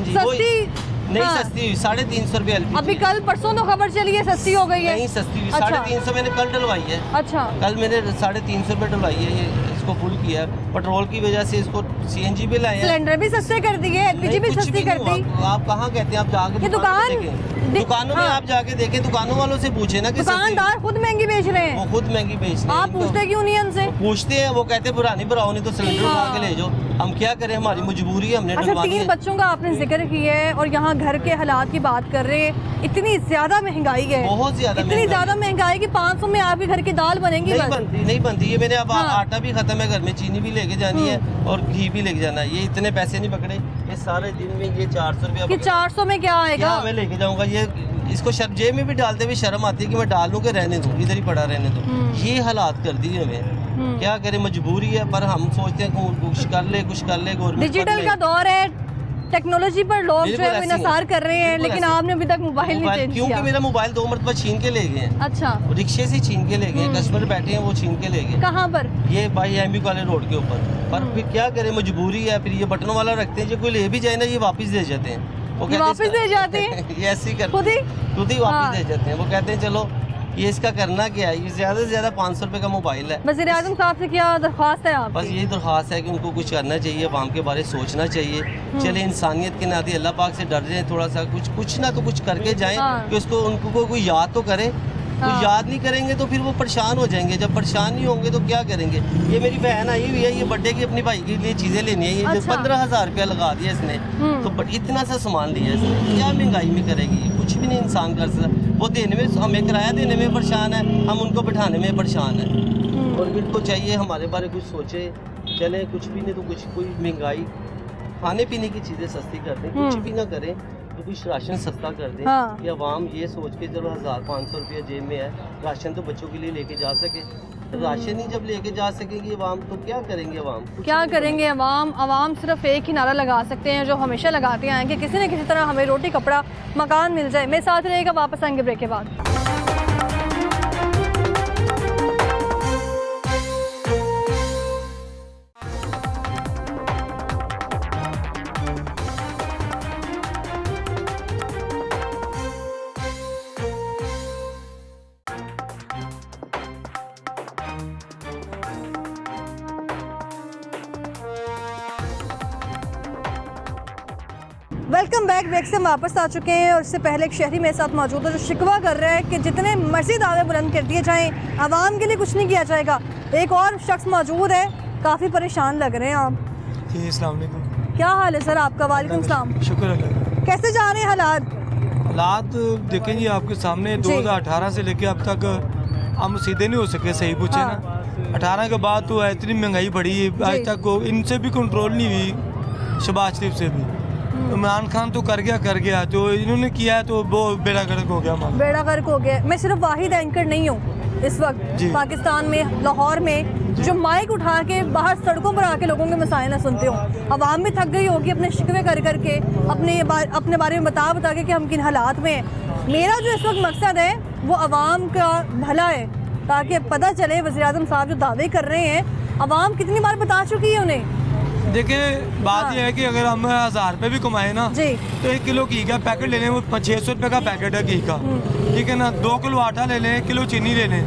सस्ती नहीं, सस्ती हुई 350 रुपये LPG। अभी कल परसों तो खबर चली है सस्ती हो गई है। नहीं सस्ती हुई, अच्छा। 350 मैंने कल डलवाई है। अच्छा। कल मैंने 350 रुपये डलवाई है, ये इसको फुल किया है। पेट्रोल की वजह से इसको CNG पे लाए हैं। सिलेंडर भी सस्ते कर दिए, LPG भी सस्ती कर दी। आप कहाँ कहते हैं, आप जाके दुकानों में आप जाके देखें, दुकानों वालों से पूछे ना कि दुकानदार खुद महंगी बेच रहे हैं। वो खुद महंगी बेच रहे हैं। आप पूछते क्यों नहीं उनसे? पूछते हैं, वो कहते हैं पुरानी भराओ नहीं तो सिलेंडर उठा के ले जाओ। हम क्या करें, हमारी मजबूरी है, हमने अच्छा, डलवानी 3 है। बच्चों का आपने जिक्र किया है और यहाँ घर के हालात की बात कर रहे हैं। इतनी ज्यादा महंगाई है, बहुत ज्यादा, इतनी ज्यादा महंगाई कि 500 में आपके घर की दाल बनेगी? नहीं बनती ये। मैंने अब आटा भी खत्म है घर में, चीनी भी लेके जानी है और घी भी लेके जाना है। ये इतने पैसे नहीं पकड़े, ये सारे दिन में ये 400 रुपया। 400 में क्या आएगा? मैं लेके जाऊंगा ये, इसको जेब में भी डालते हुए शर्म आती है कि मैं डाल लूँ कि रहने दूँ, इधर ही पड़ा रहने दूँ। ये हालात कर दिए हमें, क्या करें, मजबूरी है। पर हम सोचते हैं कुछ कर ले गवर्नमेंट। डिजिटल का दौर है, टेक्नोलॉजी पर लोग जो है इंसार कर रहे हैं, लेकिन आपने अभी तक मोबाइल नहीं चेंज किया। क्योंकि मेरा मोबाइल 2 मरतबा छीन के ले गए हैं। अच्छा। रिक्शे से छीन के ले गए, कस्टमर बैठे हैं वो छीन के ले गए। कहाँ पर? ये भाई MB कॉलेज रोड के ऊपर। पर फिर क्या करें, मजबूरी है। फिर ये बटन वाला रखते हैं, जो कोई ले भी जाए ना, ये वापस दे जाते हैं। वो वापस दे जाते हैं? ये ऐसे ही करते, खुद ही हाँ। वापस दे जाते हैं। वो कहते हैं चलो ये इसका करना क्या है, ये ज़्यादा से ज़्यादा 500 रुपये का मोबाइल है। वज़ीर आज़म साहब से क्या दरख्वास्त है आपकी? बस यही दरख्वास्त है कि उनको कुछ करना चाहिए, अवाम के बारे में सोचना चाहिए। चले इंसानियत के नाते अल्लाह पाक से डर जाए, थोड़ा सा कुछ ना तो कुछ करके जाएं कि उसको उनको कोई याद तो करे। कुछ याद नहीं करेंगे तो फिर वो परेशान हो जाएंगे। जब परेशान नहीं होंगे तो क्या करेंगे। ये मेरी बहन आई हुई है, ये बर्थडे की अपनी भाई के लिए चीज़ें लेनी है। ये अच्छा। 15,000 रुपया लगा दिया इसने, तो इतना सा सामान लिया इसने, क्या महंगाई में करेगी। कुछ भी नहीं इंसान कर सकता। वो देने में, हमें किराया देने में परेशान है, हम उनको बैठाने में परेशान है। और इनको चाहिए हमारे बारे कुछ सोचे। चले कुछ भी नहीं तो कुछ, कोई महंगाई, खाने पीने की चीज़ें सस्ती कर दें, कुछ भी ना करें तो कुछ राशन सस्ता कर दें। हाँ। कि अवाम ये सोच के चलो 1,500 रुपया जेब में है, राशन तो बच्चों के लिए लेके जा सके। तो राशन ही जब लेके जा सकेंगे अवाम तो क्या करेंगे। अवाम क्या करेंगे अवाम? अवाम सिर्फ एक ही नारा लगा सकते हैं जो हमेशा लगाते आए कि किसी न किसी तरह हमें रोटी, कपड़ा, मकान मिल जाए। मेरे साथ रहेगा, वापस आएंगे ब्रेक के बाद। Welcome back. ब्रेक से हम वापस आ चुके हैं और इससे पहले एक शहरी मेरे साथ मौजूद है जो शिकवा कर रहा है कि जितने मर्जी दावे बुलंद कर दिए जाएं आवाम के लिए कुछ नहीं किया जाएगा। एक और शख्स मौजूद है, काफ़ी परेशान लग रहे हैं आप। जी अस्सलाम वालेकुम। क्या हाल है सर आपका? वालेकुम सलाम। शुक्र अल्लाह। कैसे जा रहे हैं हालात? हालात देखें जी आपके सामने 2018 से लेके अब तक हम सीधे नहीं हो सके, सही पूछे ना। 18 के बाद तो इतनी महंगाई बढ़ी है, आज तक इनसे भी कंट्रोल नहीं हुई, शहबाज शरीफ से भी। इमरान खान तो कर गया जो इन्होंने किया है तो वो बेड़ा गर्क हो गया हमारा। बेड़ा गर्क हो गया। मैं सिर्फ वाहिद एंकर नहीं हूँ इस वक्त पाकिस्तान में, लाहौर में, जो माइक उठा के बाहर सड़कों पर आके लोगों के मसाइल ना सुनते हो। अवाम भी थक गई होगी अपने शिकवे कर करके, अपने बारे में बता के कि हम किन हालात में हैं। मेरा जो इस वक्त मकसद है वो अवाम का भला है, ताकि पता चले वज़ीर-ए-आज़म साहब जो दावे कर रहे हैं अवाम कितनी बार बता चुकी है उन्हें। देखिए बात यह है कि अगर हम 1000 रुपये भी कमाए ना तो 1 किलो घी का पैकेट ले लें, वो 600 रुपये का पैकेट है घी का, ठीक है ना। 2 किलो आटा ले लें, 1 किलो चीनी ले लें,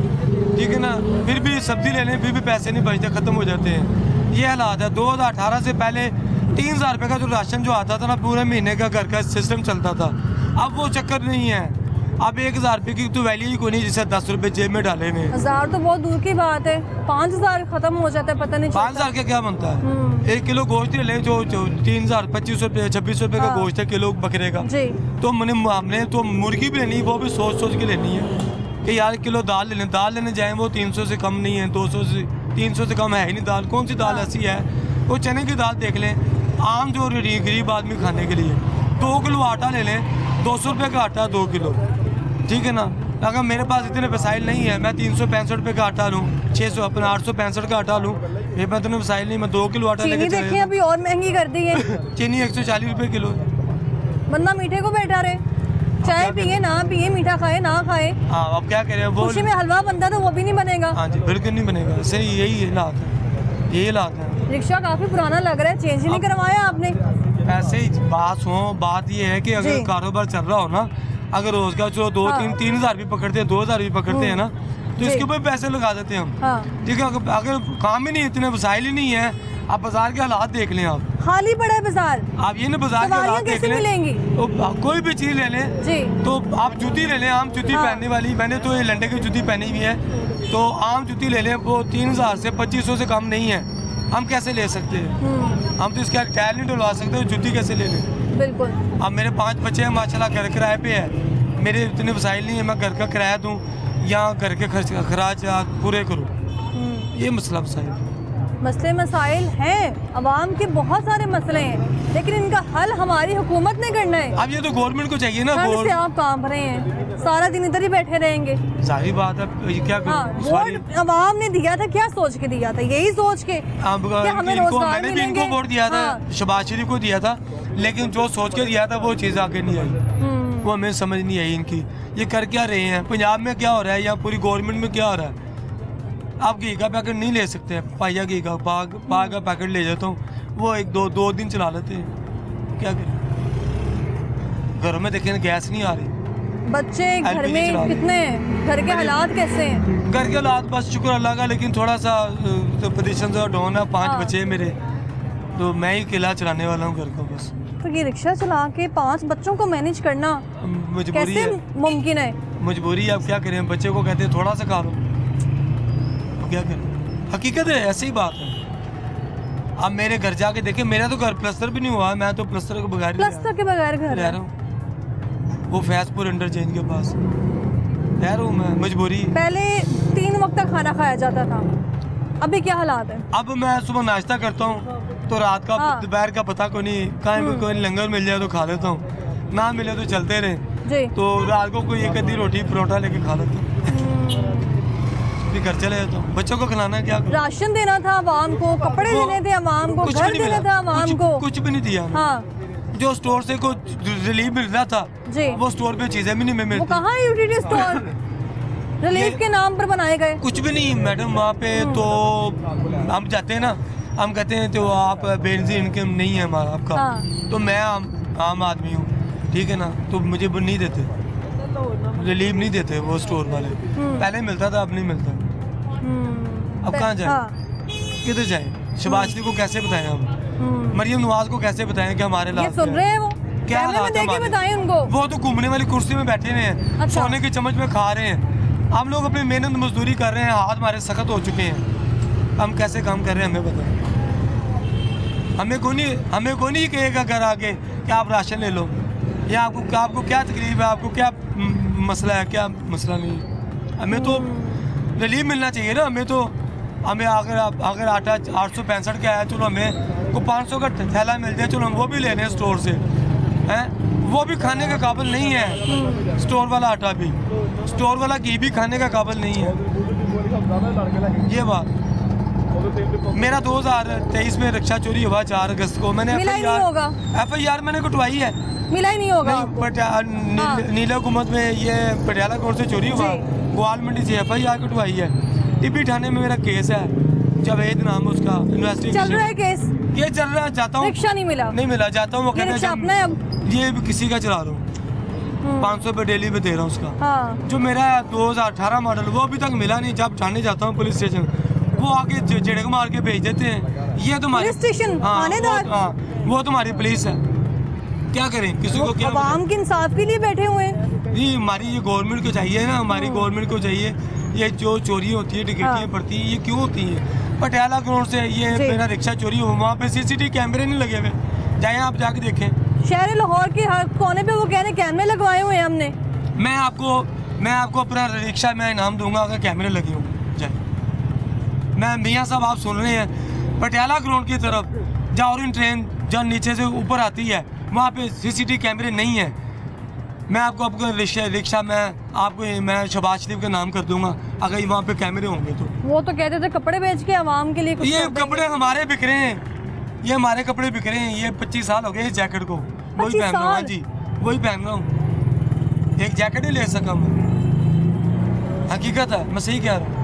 ठीक है ना। फिर भी सब्जी ले लें, फिर भी पैसे नहीं बचते, ख़त्म हो जाते हैं। ये हालात है। 2018 से पहले 3000 रुपये का जो राशन जो आता था ना, पूरे महीने का घर का सिस्टम चलता था। अब वो चक्कर नहीं है। अब 1000 रुपये की तो वैल्यू ही कोई नहीं जिसे 10 रुपये जेब में डाले में। 1000 तो बहुत दूर की बात है, 5000 खत्म हो जाता है, पता नहीं 5000 का क्या बनता है? 1 किलो गोश्त ले लें जो 3000 25 रुपये 26 रुपये का गोश्त है किलो बकरे का। तो हमने तो मुर्गी भी लेनी, वो भी सोच के लेनी है कि यार किलो दाल लेने जाएं, वो 300 से कम नहीं है, 200 से 300 से कम है ही नहीं दाल। कौन सी दाल ऐसी है? वो चने की दाल देख लें, आम जो गरीब आदमी खाने के लिए। 2 किलो आटा ले लें, 200 रुपये का आटा 2 किलो, ठीक है ना। अगर मेरे पास इतने वसाइल नहीं है, मैं 365 रुपये का आटा लूँ, 600 अपना 865 का आटा लूँ, मेरे पास इतने वसाइल नहीं, मैं 2 किलो आटा लेके देखिए अभी और महंगी कर दी है। चीनी 140 रुपये किलो। बंदा मीठे को बैठा रहे, चाय पिए ना पिए, मीठा खाए ना खाए। हाँ अब क्या करें, वो खुशी में हलवा बनता तो वो भी नहीं बनेगा। हाँ जी बिल्कुल नहीं बनेगा। सही यही हालात है, यही हालात है। रिक्शा काफी पुराना लग रहा है, चेंज ही नहीं करवाया आपने? ऐसे ही बात ये है कि अगर कारोबार चल रहा हो ना, अगर रोजगार जो 2-3 भी पकड़ते हैं, 2000 भी पकड़ते हैं ना, तो इसके ऊपर पैसे लगा देते हैं हम, ठीक है। अगर काम ही नहीं, इतने वसाइल ही नहीं है, आप बाजार के हालात देख लें, आप खाली पड़ा है बाजार। आप ये ना बाजार के हालात देख लें, तो कोई भी चीज ले लें, तो आप जूती ले लें, आम जूती पहनने वाली, मैंने तो ये लंडे की जूती पहनी हुई है, तो आम जूती ले लें, वो 3000 से 2500 से कम नहीं है। हम कैसे ले सकते हैं? हम तो इसका टायर नहीं डलवा सकते, जूती कैसे ले लें? बिल्कुल। अब मेरे 5 बच्चे हैं माशाल्लाह, घर किराए पे है, मेरे इतने वसाइल नहीं है मैं घर का किराया दूँ या घर के खर्च पूरे करूँ। ये मसला मसले मसाइल हैं, अवाम के बहुत सारे मसले हैं, लेकिन इनका हल हमारी हुकूमत ने करना है। अब ये तो गवर्नमेंट को चाहिए ना। से आप काम रहे हैं, सारा दिन इधर ही बैठे रहेंगे, जाहिर बात है। क्या वोट अवाम ने दिया था, क्या सोच के दिया था? यही सोच के हमें रोजगार मैंने भी इनको वोट दिया था, शहबाज शरीफ को दिया था, लेकिन जो सोच के दिया था वो चीज़ आगे नहीं आई, वो हमें समझ नहीं आई इनकी। ये कर क्या रहे हैं? पंजाब में क्या हो रहा है या पूरी गवर्नमेंट में क्या हो रहा है? आप घी का पैकेट नहीं ले सकते, पाइया घी का पा का पैकेट ले जाता हूँ, वो 1-2 दिन चला लेते हैं। क्या करें? घरों में देखें गैस नहीं आ रही, बच्चे घर में कितने हैं, घर के हालात कैसे हैं? घर के हालात बस शुक्र अल्लाह का, लेकिन थोड़ा सा पोजीशन से डाउन है। 5 बच्चे हैं मेरे, तो मैं ही अकेला चलाने वाला हूँ घर को बस। तो ये रिक्शा चला के 5 बच्चों को मैनेज करना मजबूरी कैसे मुमकिन है? मजबूरी है, अब क्या करें? बच्चे को कहते हैं थोड़ा सा खा लो, क्या करें? हकीकत है, ऐसी ही बात है। अब मेरे घर जाके देखे, मेरा तो घर प्लस्तर भी नहीं हुआ, मैं तो प्लस्तर के बगैर घर रह रहा हूँ। वो फैजपुर इंटरचेंज के पास रह रहा हूँ मैं, मजबूरी। पहले 3 वक्त का खाना खाया जाता था, अभी क्या हालात है? अब मैं सुबह नाश्ता करता हूँ तो रात का दोपहर का पता को नहीं, कहीं कोई लंगर मिल जाए तो खा लेता हूँ, ना मिले तो चलते रहे, तो रात को कोई 1 रोटी परोठा लेके खा लेता हूँ, घर चले जाता हूँ। बच्चों को खिलाना क्या? राशन देना था आवाम को, कपड़े देने थे आवाम को, घर देना था आवाम को, कुछ भी नहीं दिया। जो स्टोर से कुछ रिलीफ मिल रहा था, वो स्टोर पे चीजें भी नहीं मिलती। वो कहाँ है यूटिलिटी स्टोर? रिलीफ के नाम पर बनाए गए कुछ भी नहीं मैडम वहाँ पे। तो हम जाते हैं ना, हम कहते हैं तो आप बेंजीन इनकम नहीं है हमारा आपका, तो मैं आम आदमी हूँ, ठीक है ना, तो मुझे वो नहीं देते, रिलीफ नहीं देते वो स्टोर वाले। पहले मिलता था, अब नहीं मिलता। अब कहाँ जाए, किधर जाए? शहबाज शरीफ को कैसे बताएं हम? मरियम नवाज को कैसे बताएं कि हमारे लाभ सुन रहे हैं वो? क्या कैमरे में हालात है देख के हमारे? बताएं उनको। वो तो घूमने वाली कुर्सी में बैठे हुए हैं, अच्छा। सोने की चम्मच में खा रहे हैं। हम लोग अपनी मेहनत मजदूरी कर रहे हैं, हाथ हमारे सख्त हो चुके हैं, हम कैसे काम कर रहे हैं हमें बताओ। हमें कोई नहीं कहेगा घर आके कि आप राशन ले लो, या आपको क्या तकलीफ है, आपको क्या मसला है, क्या मसला नहीं है। हमें तो रिलीफ मिलना चाहिए ना। हमें अगर आटा 865 का है, चलो हमें को 500 का थैला मिल जाए, चलो हम वो भी ले लें स्टोर से, हैं वो भी खाने का काबिल नहीं है। स्टोर वाला आटा भी, स्टोर वाला घी भी खाने का काबिल नहीं है। ये बात मेरा 2023 में रिक्शा चोरी हुआ 4 अगस्त को। मैंने मिला ही नहीं होगा। FIR मैंने कटवाई है। मिला ही नहीं होगा। नीला हुकूमत में ये पटियाला कोर्ट से चोरी हुआ, गोवाल मंडी से FIR कटवाई है। टिब्बी थाने में मेरा केस है, जावेद नाम उसका, इन्वेस्टिगेशन चल रहा है केस चल रहा है। जाता हूँ, रिक्शा नहीं मिला जाता हूँ, वो ये रिक्शा अपना है अब। ये भी किसी का चला रहा हूँ, 500 रुपये डेली पे दे रहा हूँ उसका। हाँ। जो मेरा 2018 मॉडल वो अभी तक मिला नहीं। जब थाने जाता हूँ पुलिस स्टेशन, वो आके झड़क मार के भेज देते हैं। ये तुम्हारी पुलिस स्टेशन थानेदार, वो तुम्हारी पुलिस है, क्या करें, किसी को क्या आवाम के इंसाफ के लिए बैठे हुए हैं। ये हमारी ये गवर्नमेंट को चाहिए ना, हमारी गवर्नमेंट को चाहिए। ये जो चोरी होती है, डकैतियाँ पड़ती है, ये क्यों होती है? पटियाला ग्राउंड से ये मेरा रिक्शा चोरी हुआ, वहाँ पे CCTV कैमरे नहीं लगे हुए, जाए आप जाके देखें। शहर लाहौर के हर कोने पे वो कह रहे कैमरे लगवाए हुए हैं हमने। मैं आपको अपना रिक्शा मैं इनाम दूंगा अगर कैमरे लगे हों। जाए मैं मियाँ साहब, आप सुन रहे हैं, पटियाला ग्राउंड की तरफ जाओरिन ट्रेन जहाँ नीचे से ऊपर आती है, वहाँ पे CCTV कैमरे नहीं है। मैं आपको रिक्शा मैं शहबाज शरीफ का नाम कर दूंगा अगर वहाँ पे कैमरे होंगे तो। वो तो कहते थे कपड़े बेच के आवाम के लिए कुछ ये कर देंगे। कपड़े हमारे बिक रहे हैं, ये हमारे कपड़े बिक रहे हैं। ये 25 साल हो गए इस जैकेट को, वही 25 पहन रहा हूँ। हाँ साल? जी, वही पहन रहा हूँ, एक जैकेट ही ले सका मैं। हकीकत है, मैं सही कह रहा हूँ।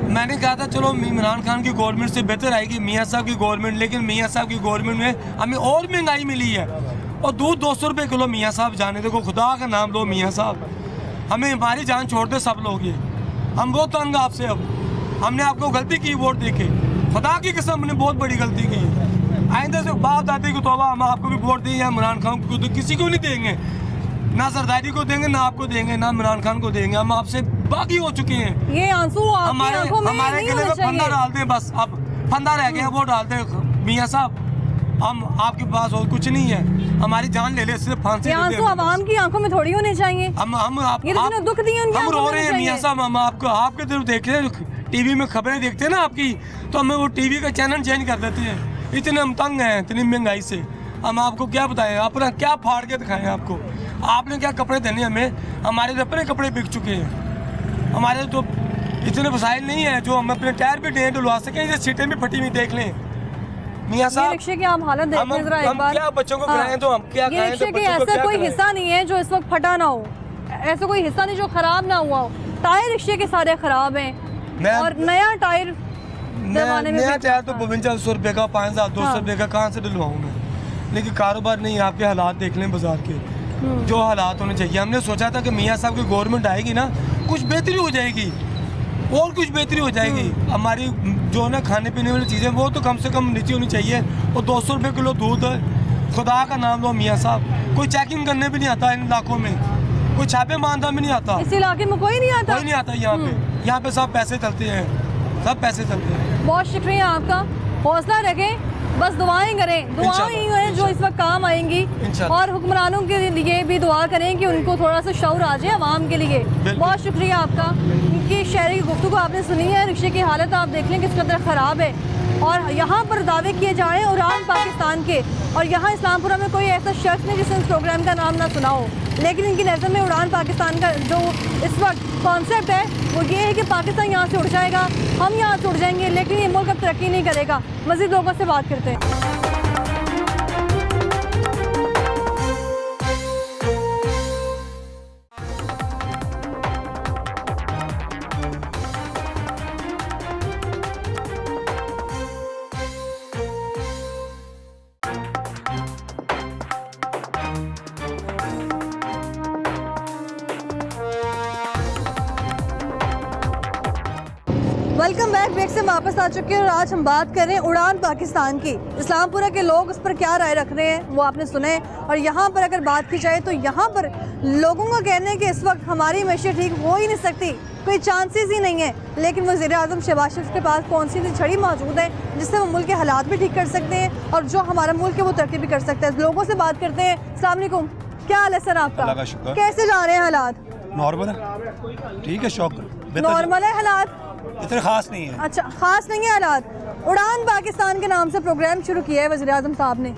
मैंने कहा था चलो इमरान खान की गवर्नमेंट से बेहतर आएगी मियाँ साहब की गवर्नमेंट, लेकिन मियाँ साहब की गवर्नमेंट में हमें और महंगाई मिली है। और दूध 200 रुपये किलो मियाँ साहब, जाने देखो, खुदा का नाम लो मियाँ साहब, हमें हमारी जान छोड़ दे सब लोग। ये हम बहुत तंग आपसे, अब हमने आपको गलती की वोट देके, खुदा की कसम हमने बहुत बड़ी गलती की है। आइंदा से बात आती कि तौबा, हम आपको भी वोट दें या इमरान खान को, तो किसी को नहीं देंगे, ना सरदारी को देंगे, ना आपको देंगे, ना इमरान खान को देंगे। हम आपसे बाकी हो चुके हैं। ये आंसू हमारे नहीं गले होने में फंदा चाहिए। डाल दें, बस अब फंदा रह गया, वो डाल दें मियाँ साहब। हम आपके पास और कुछ नहीं है, हमारी जान ले ले, सिर्फ फांसी ये दे आंसू दे। आवाम की आंखों में थोड़ी होने चाहिए। ये तो जिन्हें दुख दिए उनकी हम आंखों रो में रहे हैं होने मियाँ चाहिए। साहब। हम आपके तरफ देख रहे हैं, टीवी में खबरें देखते हैं ना आपकी, तो हमें वो टीवी का चैनल चेंज कर देते हैं। इतने हम तंग हैं इतनी महंगाई से, हम आपको क्या बताएं, अपना क्या फाड़ के दिखाएं आपको। आपने क्या कपड़े देने हमें, हमारे तो अपने कपड़े बिक चुके हैं। हमारे तो इतने वसाइल नहीं है जो हम अपने टायर भी डेंट डलवा सकें, ये सीटें भी फटी हुई देख लें मियाँ ये साहब। रिक्शे की आप हालत देखें जरा एक बार। क्या बच्चों को खिलाएं तो हम क्या ये खाएं, रिक्शे तो के बच्चों को ऐसा क्या कोई खिलाएं? हिस्सा नहीं है जो इस वक्त फटा ना हो, ऐसा कोई हिस्सा नहीं जो खराब ना हुआ हो। टायर रिक्शे के सारे खराब हैं और नया टायर डलवाने में नया भी- टायर तो 5500 रुपये का, 5200 रुपये का कहाँ से डलवाऊँ मैं? लेकिन कारोबार नहीं, आपके हालात देख लें बाजार के, जो हालात होने चाहिए। हमने सोचा था कि मियाँ साहब की गवर्नमेंट आएगी ना, कुछ बेहतरी हो जाएगी, और कुछ बेहतरी हो जाएगी। हमारी जो ना खाने पीने वाली चीज़ें वो तो कम से कम नीचे होनी चाहिए। और 200 रुपये किलो दूध है, खुदा का नाम लो मियाँ साहब। कोई चेकिंग करने भी नहीं आता इन इलाकों में, कोई छापे मारना भी नहीं आता, इस इलाके में कोई नहीं आता। कोई नहीं आता यहाँ पे सब पैसे चलते हैं, सब पैसे चलते हैं। बहुत शुक्रिया आपका, हौसला रखें, बस दुआएं करें, दुआएं ही हैं जो इस वक्त काम आएंगी। और हुक्मरानों के लिए भी दुआ करें कि उनको थोड़ा सा शऊर आ जाए आवाम के लिए। बहुत शुक्रिया आपका। इनकी शहरी की गुफ्तगू आपने सुनी है, रिक्शे की हालत आप देख लें किस कदर ख़राब है। और यहाँ पर दावे किए जाएँ उड़ान पाकिस्तान के, और यहाँ इस्लामपुरा में कोई ऐसा शख्स नहीं जिसने इस प्रोग्राम का नाम ना सुना हो, लेकिन इनकी नज़र में उड़ान पाकिस्तान का जो इस वक्त कॉन्सेप्ट है वो ये है कि पाकिस्तान यहाँ से उड़ जाएगा, हम यहाँ से उड़ जाएंगे, लेकिन ये मुल्क अब तरक्की नहीं करेगा। मज़ीद लोगों से बात करते हैं। Welcome back. ब्रेक से वापस आ चुके हैं और आज हम बात कर रहे हैं उड़ान पाकिस्तान की। इस्लामपुरा के लोग उस पर क्या राय रख रहे हैं वो आपने सुने। और यहाँ पर अगर बात की जाए तो यहाँ पर लोगों का कहना है कि इस वक्त हमारी मैशियत ठीक हो ही नहीं सकती, कोई चांसेस ही नहीं है। लेकिन वज़ीर-ए-आज़म शहबाज शरीफ के पास कौन सी छड़ी मौजूद है जिससे वो मुल्क के हालात भी ठीक कर सकते हैं और जो हमारा मुल्क है वो तरक्की भी कर सकता है। लोगों से बात करते हैं। अस्सलाम वालेकुम, क्या हाल है सर आपका? कैसे जा रहे हैं हालात? नॉर्मल है, ठीक है, शौक नॉर्मल है हालात, इतने खास नहीं है। अच्छा, खास नहीं है हालात। उड़ान पाकिस्तान के नाम से प्रोग्राम शुरू किया है वज़ीर-ए-आज़म साहब ने,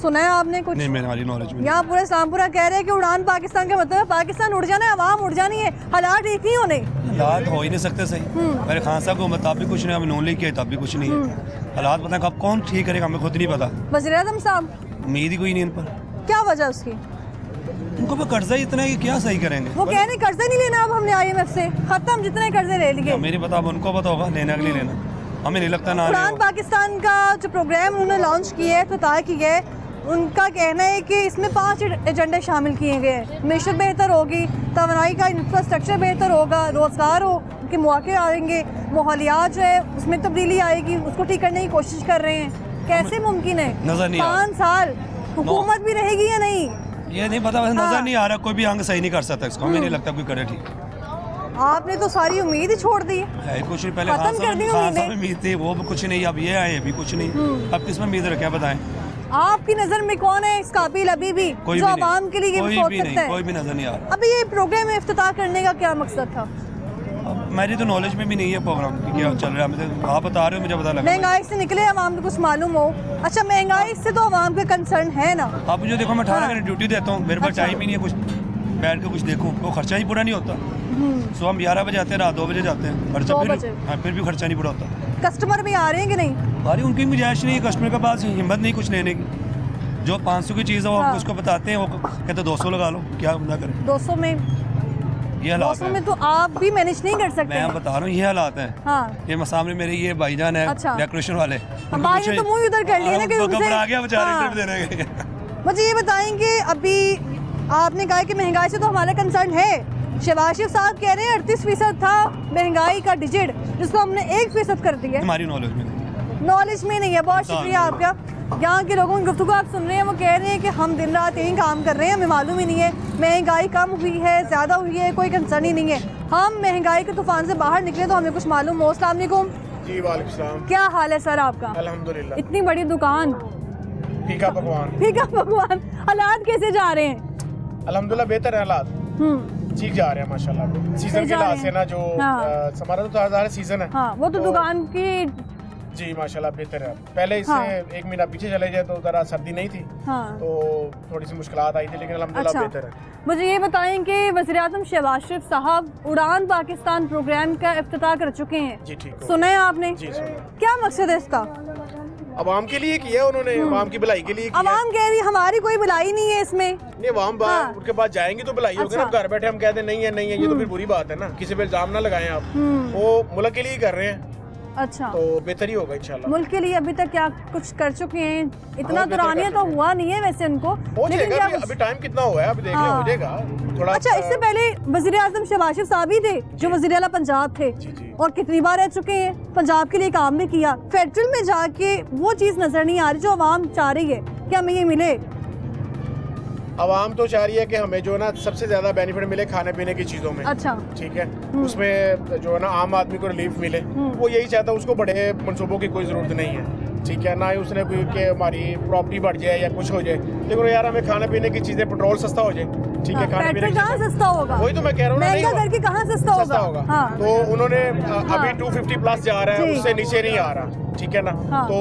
सुना है आपने कुछ? नहीं, मेरी नॉलेज में यहाँ पूरे इस्लामपुरा कह रहे हैं कि उड़ान पाकिस्तान का मतलब है पाकिस्तान उड़ जाना है, आवाम उड़ जानी है, हालात ठीक नहीं होने। हालात हो ही नहीं सकते सही। मेरे खान साहब को तब भी कुछ नहीं, अब नून लीग किया तब भी कुछ नहीं है। हालात पता कब कौन ठीक करेगा हमें खुद नहीं पता। वज़ीर-ए-आज़म साहब उम्मीद ही कोई नहीं इन पर। क्या वजह उसकी? उनको पर कर्जा ही इतना है कि क्या सही करेंगे। वो कह रहे कर्जा नहीं लेना अब हमने IMF से, खत्म, जितने कर्जे ले लिए। मेरी पता, अब उनको पता होगा लेना कि नहीं लेना, हमें नहीं लगता ना। उड़ान पाकिस्तान का जो प्रोग्राम उन्होंने लॉन्च किया है, इफ्तिताह की है, उनका कहना है कि इसमें 5 एजेंडे शामिल किए गए हैं। मैशत बेहतर होगी, तवानाई का इंफ्रास्ट्रक्चर बेहतर होगा, रोजगार के मौके आएंगे, माहौलियात जो है उसमें तब्दीली आएगी, उसको ठीक करने की कोशिश कर रहे हैं। कैसे मुमकिन है? 5 साल हुकूमत भी रहेगी या नहीं ये नहीं पता, वैसे नजर नहीं आ रहा, कोई भी अंग सही नहीं कर सकता इसको, हमें नहीं लगता कोई करे ठीक। आपने तो सारी उम्मीद ही छोड़ दी है। कुछ नहीं, पहले खत्म कर दी उम्मीद थी, वो भी कुछ नहीं, अब ये आए भी कुछ नहीं, अब किस में उम्मीद रखे बताएं? आपकी नजर में कौन है इस काबिल अभी भी जो आवाम के लिए सोच सकता है? कोई भी नजर नहीं आ रहा। अभी ये प्रोग्राम में इफ्तिताह करने का क्या मकसद था? मेरी तो नॉलेज में भी नहीं है प्रोग्राम कि क्या चल रहा है, आप बता रहे हो, मुझे पता लगा। महंगाई से निकले आवाम को कुछ मालूम हो? अच्छा, महंगाई से तो आवाम का कंसर्न है ना। आप मुझे देखो, मैं 18 घंटे ड्यूटी देता हूँ, मेरे पास टाइम ही नहीं है कुछ बैठ के कुछ देखूँ, वो खर्चा ही पूरा नहीं होता। सुबह हम 11 बजे आते हैं, रात 2 बजे जाते हैं, खर्चा फिर भी खर्चा नहीं पूरा होता। कस्टमर भी आ रहे हैं कि नहीं? अरे उनकी गुंजाइश नहीं है, कस्टमर के पास हिम्मत नहीं कुछ लेने की। जो 500 की चीज़ है वो उसको बताते हैं, वो कहते 200 लगा लो, क्या ना करें। 200 में ये हालात 200 में तो आप भी मैनेज नहीं कर सकते। मैं बता रहा हूँ, ये हालात हैं। हाँ। ये सामने मेरे ये भाईजान है, डेकोरेशन वाले, भाई ने तो मुंह उधर कर लिया ना कि घबरा गया बेचारे इंटरव्यू देने के। मुझे ये बताएंगे, अभी आपने कहा कि महंगाई से तो हमारा कंसर्न है, शहबाज शरीफ साहब कह रहे हैं 38% था महंगाई का डिजिट, जिसको हमने 1% कर दिया। हमारी नॉलेज में नहीं है। बहुत शुक्रिया आपका। यहाँ के लोगों की गुफ्तगू आप सुन रहे हैं, वो कह रहे हैं कि हम दिन रात यही काम कर रहे हैं, हमें मालूम ही नहीं है महंगाई कम हुई है, ज़्यादा हुई है, कोई कंसर्न ही नहीं है। हम महंगाई के तूफान से बाहर निकले तो हमें कुछ मालूम हो। अस्सलाम वालेकुम। जी वालेकुम सलाम। क्या हाल है सर आपका? अल्हम्दुलिल्लाह। इतनी बड़ी दुकान, फीका पकवान, हालात कैसे जा रहे हैं? अल्हम्दुलिल्लाह बेहतर है हालात, ठीक जा रहे हैं माशाल्लाह। सीजन के लिहाज से ना जो हमारा तो ताज़ा सीजन है, हाँ, वो तो दुकान की जी माशाल्लाह बेहतर है। पहले इससे 1 महीना पीछे चले जाए तो जरा सर्दी नहीं थी, तो थोड़ी सी मुश्किलात आई थी, लेकिन अल्हम्दुलिल्लाह बेहतर है। मुझे ये बताएं कि वज़ीर-ए-आज़म शहबाज शरीफ साहब उड़ान पाकिस्तान प्रोग्राम का इफ्तिताह कर चुके हैं। जी ठीक, सुना है आपने? जी सुना। क्या मकसद है इसका? अवाम के लिए किया उन्होंने, अवाम की भलाई के लिए किया। अवाम कह रही हमारी कोई भलाई नहीं है इसमें। नहीं, अवाम उनके पास जाएंगे तो भलाई होगी ना। घर बैठे हम कहते नहीं है नहीं है, ये तो फिर बुरी बात है ना। किसी पे इल्जाम ना लगाएं आप, वो मुल्क के लिए कर रहे हैं। अच्छा, तो बेहतर ही होगा इंशाल्लाह। मुल्क के लिए अभी तक क्या कुछ कर चुके हैं? इतना दुरानिया तो हुआ नहीं है वैसे उनको, लेकिन अभी टाइम कितना हुआ है, अभी देख हो जाएगा थोड़ा। अच्छा, इससे पहले वज़ीर-ए-आज़म शहबाज शरीफ साहब ही थे जो वज़ीर आला पंजाब थे, और कितनी बार रह चुके हैं, पंजाब के लिए काम भी किया। फेडरल में जाके वो चीज़ नजर नहीं आ रही जो आवाम चाह रही है कि हमें ये मिले। आवाम तो चाह रही है कि हमें जो है ना सबसे ज्यादा बेनिफिट मिले खाने पीने की चीजों में। अच्छा, ठीक है, उसमें जो है ना आम आदमी को रिलीफ मिले, वो यही चाहता है। उसको बड़े मंसूबों की कोई जरूरत नहीं है, ठीक है ना ही उसने कोई कि हमारी प्रॉपर्टी बढ़ जाए या कुछ हो जाए, लेकिन यार हमें खाने पीने की चीजें, पेट्रोल सस्ता हो जाए, ठीक है, खाने पीने कहाँ सस्ता होगा? वही तो मैं कह रहा हूँ, महंगा करके कहाँ सस्ता होगा? हाँ। तो उन्होंने अभी 250 प्लस जा रहा है, उससे नीचे नहीं आ रहा, ठीक है ना। तो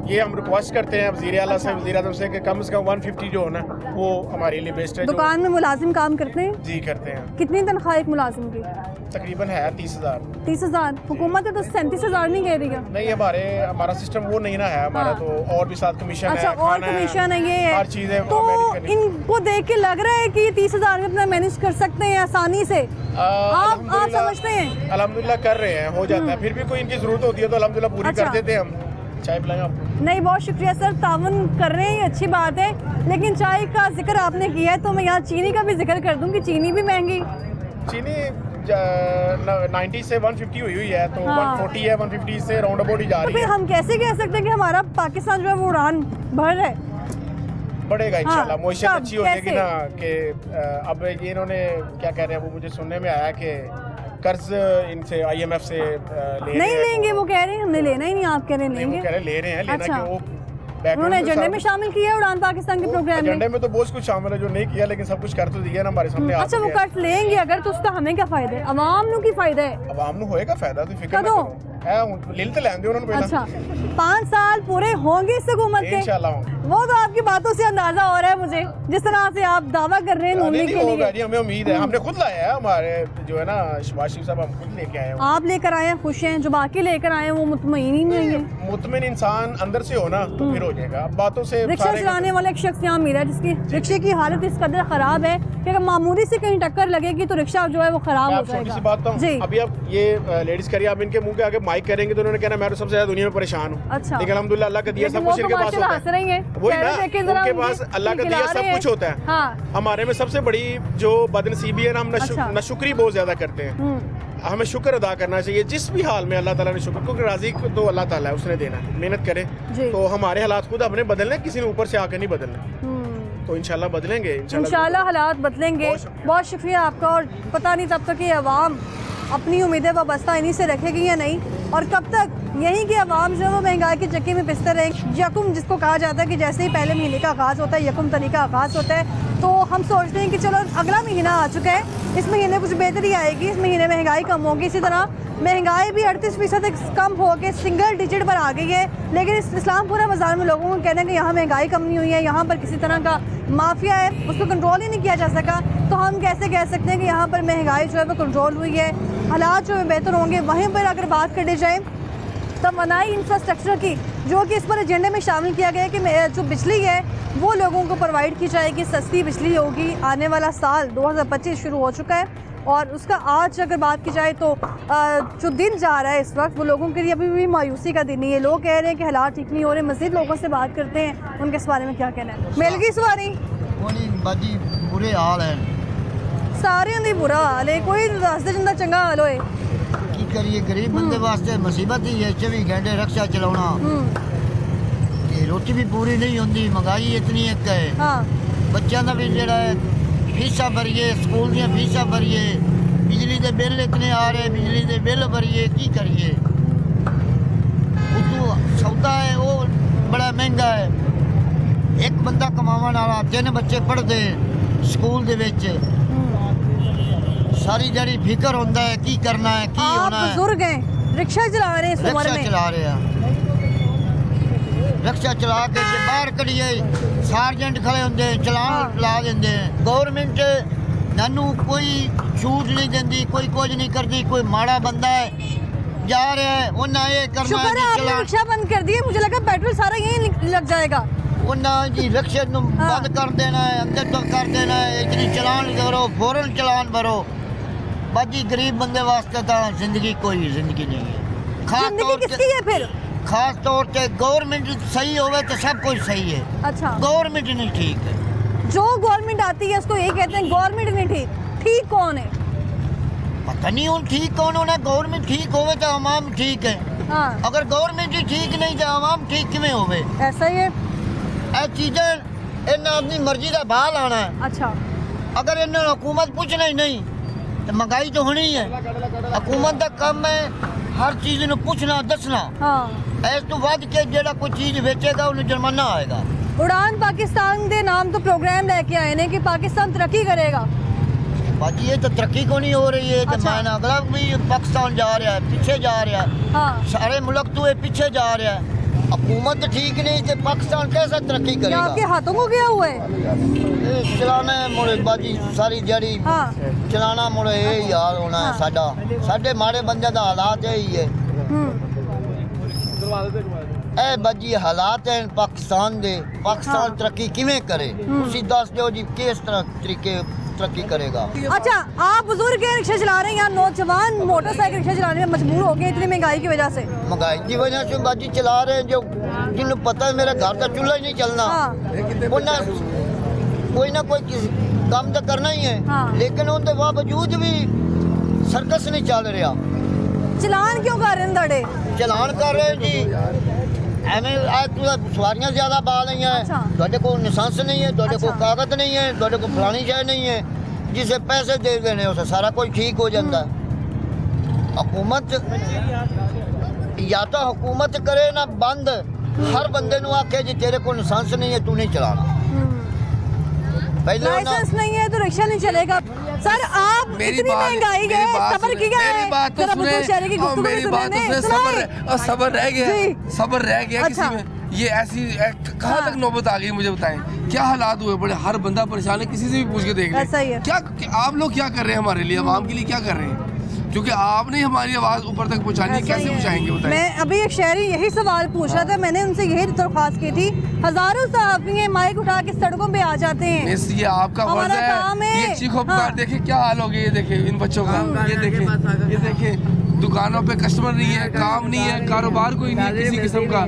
ये हम रिक्वेस्ट करते हैं वज़ीर आला से, वज़ीर आज़म से कि कम से कम 150 जो है ना वो हमारे लिए बेस्ट है। दुकान में मुलाजिम काम करते हैं? जी करते हैं। कितनी तनख्वाह एक मुलाजिम की? तकरीबन है 30,000। 30,000? हुकूमत है तो 37,000 नहीं कह रही है? नहीं, हमारा सिस्टम वो नहीं ना है हमारा। तो और भी साथ कमीशन है। अच्छा, और कमीशन है, ये है, हर चीज़ है। तो इनको देख के लग रहा है कि 30,000 में अपना मैनेज कर सकते हैं आसानी से? आप समझते हैं? अल्हम्दुलिल्लाह कर रहे हैं, हो जाता है। फिर भी कोई इनकी जरूरत होती है तो अल्हम्दुलिल्लाह पूरी कर देते हैं हम। चाय पिलाएं आपको? नहीं, बहुत शुक्रिया सर, तावन कर रहे हैं, ये अच्छी बात है। लेकिन चाय का जिक्र आपने किया है तो मैं यहाँ चीनी का भी जिक्र कर दूँ कि चीनी भी महंगी। चीनी 90 से 150 हुई है, तो 140 है, 150 से राउंड अबाउट ही जा रही है। तो फिर हम कैसे कह सकते हैं कि हमारा पाकिस्तान जो है वो उड़ान भर है? बढ़ेगा इंशाल्लाह। हाँ, मोइशत कब, अच्छी हो जाएगी कैसे? ना कि अब ये इन्होंने क्या कह रहे हैं, वो मुझे सुनने में आया कि कर्ज इनसे IMF से ले नहीं रहे हैं लेंगे, वो कह रहे हैं हमने लेना ही नहीं, आप कह रहे हैं नहीं, वो लेंगे। कह रहे हैं ले रहे हैं, लेना अच्छा। कि वो उन्होंने बैकग्राउंड एजेंडे में शामिल किया है उड़ान पाकिस्तान के प्रोग्राम एजेंडे में। में तो बहुत कुछ शामिल है जो नहीं किया, लेकिन सब कुछ कर तो दिया ना हमारे सामने। अच्छा, वो कर्ज लेंगे अगर तो उसका हमें क्या फायदा है, अवाम ਨੂੰ ਕੀ फायदा है? आवाम ਨੂੰ होएगा फायदा, तो फिक्र ना कदों? करो। है ਹੁਣ लील तो लेंदे उन्होंने पहला अच्छा, 5 साल पूरे होंगे इस हुकूमत के? इंशाल्लाह होंगे। वो तो आपकी बातों से अंदाजा हो रहा है मुझे, जिस तरह से आप दावा कर रहे हैं नूनी नहीं के होगा लिए। जी, हमें उम्मीद है। हमने खुद लाया है, हमारे जो है ना शहबाज शरीफ साहब हम खुद लेके आए हैं। आप लेकर आए हैं, खुश हैं, जो बाकी लेकर आए हैं वो मुतमईन ही नहीं है। मुतमिन इंसान अंदर से हो ना तो फिर हो जाएगा। अब बातों से रिक्शा सारे चलाने वाला एक शख्स यहाँ मिला है जिसकी रिक्शे की हालत इस कदर खराब है कि अगर मामूली से कहीं टक्कर लगेगी तो रिक्शा जो है वो खराब मैं हो आप छोटी सी जाएगा। बात बताऊं, जी, अभी अब ये लेडीज करिए, आप इनके मुंह के आगे माइक करेंगे तो उन्होंने कहना मैं तो सबसे ज्यादा दुनिया में परेशान हूँ। अच्छा। लेकिन अल्हम्दुलिल्लाह अल्लाह का दिया लेकिन सब वो कुछ तो इनके पास माशाल्लाह होता हंस है। रही हैं। वही चेहरे ना, देखे जरा उनके उनके, पास अल्लाह का खिलखिला दिया सब रहे कुछ हैं। होता है। हाँ। हमारे में सबसे बड़ी जो बदनसीबी है ना, हम अच्छा। नशुक्री बहुत ज्यादा करते हैं। हमें शुक्र अदा करना चाहिए जिस भी हाल में अल्लाह ताला ने शुक्र, क्योंकि राजी तो अल्लाह ताला है, उसने देना है। मेहनत करें जी। तो हमारे हालात खुद अपने बदलने, किसी ने ऊपर से आकर नहीं बदलने। तो इंशाल्लाह बदलेंगे, इंशाल्लाह हालात बदलेंगे। बहुत शुक्रिया आपका। और पता नहीं तब तक ये अवाम अपनी उम्मीदें वाबस्ता इन्हीं से रखेगी या नहीं, और कब तक यहीं की अवाम जो है वो महंगाई की चक्की में पिसते रहेंगे। यकुम जिसको कहा जाता है कि जैसे ही पहले महीने का आगाज़ होता है, यकुम तरीका आगाज़ होता है, तो हम सोचते हैं कि चलो अगला महीना आ चुका है, इस महीने कुछ बेहतरी आएगी, इस महीने महंगाई कम होगी। इसी तरह महंगाई भी 38% कम हो के सिंगल डिजिट पर आ गई है। लेकिन इस इस्लामपुरा बाज़ार में लोगों को कहना है कि यहाँ महंगाई कम नहीं हुई है, यहाँ पर किसी तरह का माफिया है, उसको कंट्रोल ही नहीं किया जा सका। तो हम कैसे कह सकते हैं कि यहाँ पर महंगाई जो है वो कंट्रोल हुई है, हालात जो है बेहतर होंगे। वहीं पर अगर बात करी जाए तवानाई इंफ्रास्ट्रक्चर की, जो कि इस पर एजेंडे में शामिल किया गया है कि जो बिजली है वो लोगों को प्रोवाइड की जाएगी, सस्ती बिजली होगी। आने वाला साल 2025 शुरू हो चुका है और उसका आज अगर बात की जाए तो जो दिन जा रहा है इस वक्त वो लोगों के लिए अभी भी मायूसी का दिन ही है। लोग कह रहे हैं कि हालात ठीक नहीं हो रहे। मज़ीद लोगों से बात करते हैं, उनके इस बारे में क्या कहना है। मिल गई सवारी? बाजी बुरे हाल है, सारे दी बुरा हाल है, कोई दसदे जिंदा चंगा हाल होए। की करिए, गरीब बंदे वास्ते मुसीबत ही है। 24 घंटे रक्षा चलाना, ते रोटी भी पूरी नहीं होती, महंगाई इतनी एक है। हाँ, बच्चों का भी जरा फीसा भरिए, स्कूल दी फीसा भरिए, बिजली के बिल इतने आ रहे, बिजली के बिल भरिए, की करिए। उतो सौदा है वो बड़ा महंगा है। एक बंदा कमावन वाला, 3 बच्चे पढ़ते स्कूल दे विच, सारी जड़ी फिक्र होता है की करना है, की आप होना है। बुजुर्ग हैं, रिक्शा चला रहे हैं इस उम्र रिक्शा में। चला रहे हैं, रिक्शा चला के जे बाहर करिए सार्जेंट खड़े होंगे, चलान ला देंगे। गवर्नमेंट नानू कोई छूट नहीं देती, कोई कुछ नहीं करती। कोई माड़ा बंदा है जा रहा है, उन्हें ये करना शुक्र है है आपने चलान, रिक्शा बंद कर दिए, मुझे लगा पेट्रोल सारा यहीं लग जाएगा। उन्हें जी रिक्शे बंद कर देना है, अंदर तो कर देना है। इतनी चलान करो, फौरन चलान भरो। बाकी गरीब बंदे वास्ते तो जिंदगी कोई जिंदगी नहीं है। जिंदगी किसकी है फिर? खास तौर पे गवर्नमेंट सही होवे तो सब कुछ सही है। अच्छा, गवर्नमेंट नहीं ठीक है। जो गवर्नमेंट आती है उसको ये कहते हैं गवर्नमेंट नहीं ठीक। ठीक कौन है? पता नहीं उन ठीक कौन होना। गवर्नमेंट ठीक होवे तो आवाम ठीक है। हाँ, अगर गवर्नमेंट ही ठीक नहीं तो आवाम ठीक किमें होवे? ऐसा ही है। ए चीजें इन्हें अपनी मर्जी का भाव लाना है। अच्छा, अगर इन्हें हुकूमत पूछना ही नहीं तो महंगाई तो होनी ही है। हुकूमत का काम है हर चीज ਨੂੰ पूछना दसना। हाँ, इस तो बाद के जेड़ा कोई चीज बेचेगा उन्हें जुर्माना आएगा। उड़ान पाकिस्तान के नाम तो प्रोग्राम लेके आए ने कि पाकिस्तान तरक्की करेगा। बाकी ये तो तरक्की को नहीं हो रही है। तो अच्छा। मैं अगला भी पाकिस्तान जा रहा है, पीछे जा रहा है। हाँ, सारे मुल्क तो ये पीछे जा रहा है। हुकूमत ठीक नहीं तो पाकिस्तान कैसे तरक्की क्या करेगा? आपके हाथों को क्या हुआ है? ये चलाना मुड़े बाजी सारी जड़ी हाँ, चलाना मुड़े यही हाल होना है साडा। साडे माड़े बंदे का हालात यही है। ए बाजी हालात हैं पाकिस्तान दे। पाकिस्तान तरक्की किवें करे? तुसी दस दो जी किस तरह तरीके तरक्की करेगा। अच्छा, आप बुजुर्ग हैं, रिक्शा चला रहे हैं, यहाँ नौजवान मोटरसाइकिल रिक्शा चलाने में मजबूर हो गए इतनी महंगाई की वजह से। महंगाई की वजह से बाजी चला रहे हैं, जो जिन्हें पता है मेरा घर का चूल्हा ही नहीं चलना। हाँ, कोई ना कोई काम तो करना ही है। हाँ। लेकिन उनके बावजूद भी सर्कस नहीं चल रहा। चलान क्यों कर रहे हैं? दड़े चलान कर रहे हैं जी। ਐਵੇਂ ਆ ਤੂੰ ਸਵਾਰੀਆਂ ਜ਼ਿਆਦਾ ਪਾ ਲਈਆਂ ਅੱਛਾ। ਤੁਹਾਡੇ ਕੋਲ ਲਾਇਸੈਂਸ ਨਹੀਂ ਹੈ ਤੁਹਾਡੇ ਕੋਲ ਅੱਛਾ। ਕਾਗਜ਼ नहीं है ਤੁਹਾਡੇ ਕੋਲ ਫਲਾਣੀ ਸ਼ੈ नहीं है जिसे पैसे दे देने उसे सारा कुछ ठीक हो जाता है हुकूमत या तो हुकूमत करे ना बंद हर बंदे नु आखे जी तेरे को लाइसेंस नहीं है तू नहीं चलाना पहले ना लाइसेंस नहीं है तो रिक्शा नहीं चलेगा। सर आप इतनी महंगाई है, सबर किया है, जरा बुजुर्ग शहरी की गुफ्तगू मेरी में बात सुने, उसने सुनाए। सबर रह गया, जी। सबर रह गया अच्छा। किसी में। ये ऐसी कहाँ तक नौबत आ गई मुझे बताएं, क्या हालात हुए बड़े, हर बंदा परेशान है, किसी से भी पूछ के देख ले। ऐसा ही है। क्या आप लोग क्या कर रहे हैं हमारे लिए, आवाम के लिए क्या कर रहे हैं, क्योंकि आपने हमारी आवाज़ ऊपर तक पहुँचानी है, ऐसा ही कैसे है। पहुँचाएंगे बताएं। मैं अभी एक शहरी यही सवाल पूछ रहा था, मैंने उनसे यही दरख्वास्त की थी। हजारों सहाफ़ी हैं माइक उठा के सड़कों पे आ जाते हैं। मिस ये आपका फर्ज हमारा काम है। ये चीखो पुकार हाँ। देखिए क्या हाल हो गया, ये देखिए इन बच्चों का, ये देखिए दुकानों पे कस्टमर नहीं है, काम नहीं है, कारोबार कोई नहीं है किसी किस्म का,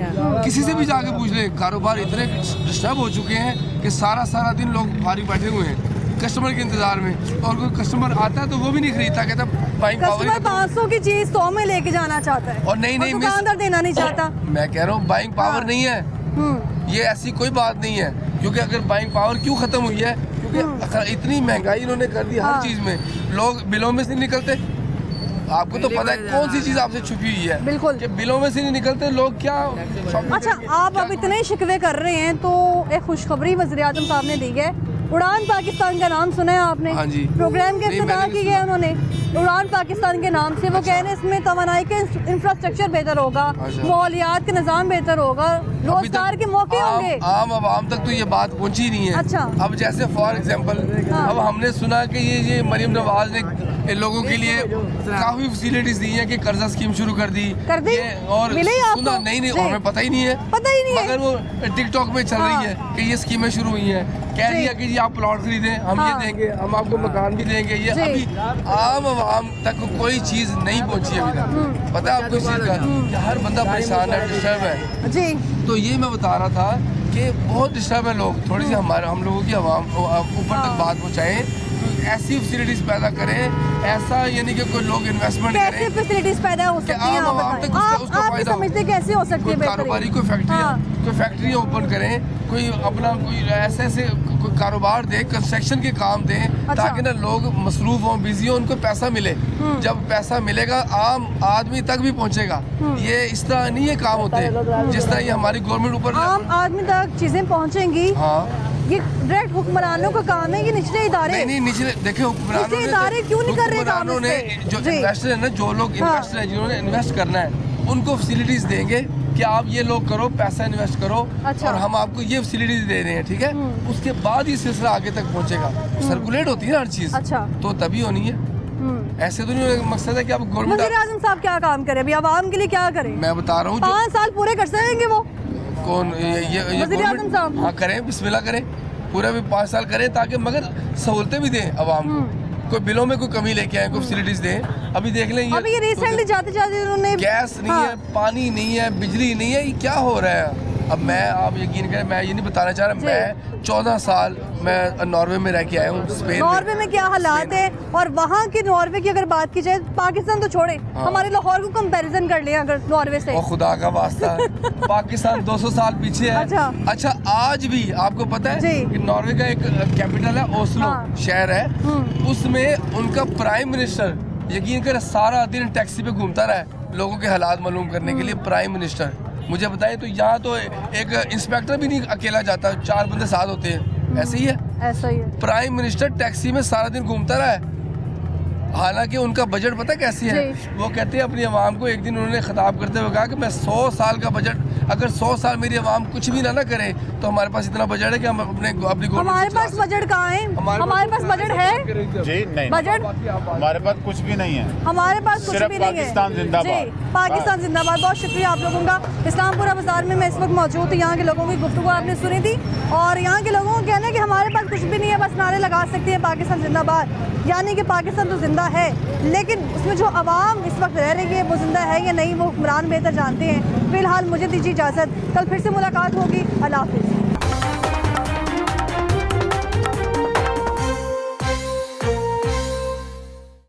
किसी से भी जाके पूछ ले, कारोबार इतने डिस्टर्ब हो चुके हैं कि सारा दिन लोग भारी बैठे हुए हैं कस्टमर के इंतजार में, और कोई कस्टमर आता है तो वो भी नहीं खरीदता, कहता बाइंग पावर कस्टमर 500 की चीज 100 में लेके जाना चाहता है और नहीं मिस, दुकानदार देना नहीं चाहता। मैं कह रहा हूँ बाइंग पावर नहीं है, ये ऐसी कोई बात नहीं है, क्योंकि अगर बाइंग पावर क्यों खत्म हुई है, क्योंकि अगर इतनी महंगाई इन्होंने कर दी हर चीज में, लोग बिलों में से नहीं निकलते। आपको तो पता है कौन सी चीज आपसे छुपी हुई है, बिल्कुल कि बिलों में से नहीं निकलते लोग क्या। अच्छा, आप अब इतने शिकवे कर रहे हैं तो एक खुशखबरी वज़ीर-ए-आज़म साहब ने दी है। उड़ान पाकिस्तान का नाम सुना है आपने? हाँ जी। प्रोग्राम के नहीं, इफ्तिताह मैंने की नहीं है उन्होंने उड़ान पाकिस्तान के नाम से। वो कह रहे हैं इसमें तवानाई के इंफ्रास्ट्रक्चर बेहतर होगा, अच्छा। माहौलियात का निज़ाम बेहतर होगा, रोजगार के मौके होंगे। आम आवाम तक तो ये बात पहुंची नहीं है। अच्छा। अब जैसे फॉर एग्जांपल हाँ। अब हमने सुना कि ये मरीम नवाज ने इन लोगों के लिए काफी फैसिलिटीज दी हैं कि कर्जा स्कीम शुरू कर दी ये, और मिले आपको? सुना नहीं जी। हमें पता ही नहीं है, मगर वो टिकटॉक में चल रही है कि ये स्कीमें शुरू हुई हैं, कह रही है कि जी आप प्लॉट खरीदें, हम ये देंगे, हम आपको मकान भी देंगे। ये अभी आम आवाम तक कोई चीज नहीं पहुंची अभी तक। पता है आपको इस चीज का कि हर बंदा परेशान है, डिस्टर्ब है जी। तो ये मैं बता रहा था कि बहुत डिस्टर्ब है लोग, थोड़ी सी हम लोगों की आवाम ऊपर तक बात पहुँचाएं, ऐसी फैसिलिटीज पैदा करें, ऐसा यानी कि कोई लोग इन्वेस्टमेंट करें, कैसे फैसिलिटीज पैदा हो सकती हैं आप बताएं? आप भी समझते कैसे हो सकती है कोई कारोबारी कोई फैक्ट्रियाँ ओपन करें, कोई अपना कोई ऐसे कोई कारोबार दे, कंस्ट्रक्शन के काम दें, ताकि ना लोग मसरूफ हों, बिजी हों, उनको पैसा मिले। जब पैसा मिलेगा आम आदमी तक भी पहुंचेगा। ये इस तरह नहीं ये काम होते जिस तरह ये हमारी गवर्नमेंट ऊपर आम आदमी तक चीजें पहुंचेंगी। हाँ, ये डायरेक्ट हुक्मरानों का काम है, ये निचले इदारे नहीं निचले देखिए निचले इदारे क्यों नहीं कर रहे काम ने इस पे? जो जी। इन्वेस्टर है ना, जो लोग इन्वेस्टर है जिन्होंने इन्वेस्ट करना है उनको फैसिलिटीज देंगे कि आप ये लोग करो, पैसा इन्वेस्ट करो, अच्छा। और हम आपको ये फैसिलिटीज दे रहे हैं, ठीक है। उसके बाद ही सिलसिला आगे तक पहुंचेगा, सर्कुलेट होती है ना हर चीज, अच्छा। तो तभी होनी है। ऐसे तो नहीं, मकसद है कि आप गवर्नमेंट। वज़ीर-ए-आज़म साहब क्या काम करें अभी आवाम के लिए, क्या करें? मैं बता रहा हूँ 5 साल पूरे कर सकेंगे वो कौन ये वज़ीर-ए-आज़म government- साहब? हाँ करें, बिस्मिल्लाह करें, पूरा भी 5 साल करें, ताकि मगर सहूलतें भी दें आवाम को, कोई बिलों में कोई कमी लेके आए, कोई फैसिलिटीज दें। अभी देख लें अभी ये रिसेंटली जाते जाते उन्होंने गैस नहीं है, पानी नहीं है, बिजली नहीं है, ये क्या हो रहा है। अब मैं, आप यकीन करें, मैं ये नहीं बताना चाह रहा, मैं 14 साल मैं नॉर्वे में रह के आया हूँ, स्पेन नॉर्वे में क्या हालात है, और वहाँ की नॉर्वे की अगर बात की जाए, पाकिस्तान तो छोड़े, हमारे लाहौर को कंपैरिजन कर लें अगर नॉर्वे से। और खुदा का वास्ता पाकिस्तान 200 साल पीछे है। अच्छा आज भी आपको पता है कि नॉर्वे का एक कैपिटल है ओस्लो शहर है, उसमें उनका प्राइम मिनिस्टर यकीन कर सारा दिन टैक्सी पे घूमता रहा है लोगों के हालात मालूम करने के लिए। प्राइम मिनिस्टर मुझे बताएं, तो यहाँ तो एक इंस्पेक्टर भी नहीं अकेला जाता, 4 बंदे साथ होते हैं, ऐसे ही है। ऐसा ही है। प्राइम मिनिस्टर टैक्सी में सारा दिन घूमता रहा है, हालांकि उनका बजट पता कैसी है, वो कहते हैं अपनी आवाम को, एक दिन उन्होंने खिताब करते हुए कहा कि मैं 100 साल का बजट, अगर 100 साल मेरी आवाम कुछ भी ना करे तो हमारे पास इतना बजट है कि हम अपनी हमारे पास बजट कहाँ है? हमारे पास बजट है जी नहीं, बजट हमारे पास कुछ भी नहीं है, हमारे पास कुछ सिर्फ भी नहीं है। पाकिस्तान जिंदाबाद। पाकिस्तान जिंदाबाद। बहुत शुक्रिया आप लोगों का। इस्लामपुरा बाजार में मैं इस वक्त मौजूद हूँ, यहाँ के लोगों की गुफ्तगू आपने सुनी थी, और यहाँ के लोगों को कहना है कि हमारे पास कुछ भी नहीं है, बस नारे लगा सकते हैं पाकिस्तान जिंदाबाद, यानी कि पाकिस्तान तो जिंदा है, लेकिन उसमें जो आवाम इस वक्त रह रही है वो जिंदा है या नहीं वो हुक्मरान बेहतर जानते हैं। फिलहाल मुझे दीजिए इजाज़त, कल फिर से मुलाकात होगी। अल्लाह हाफ़िज़।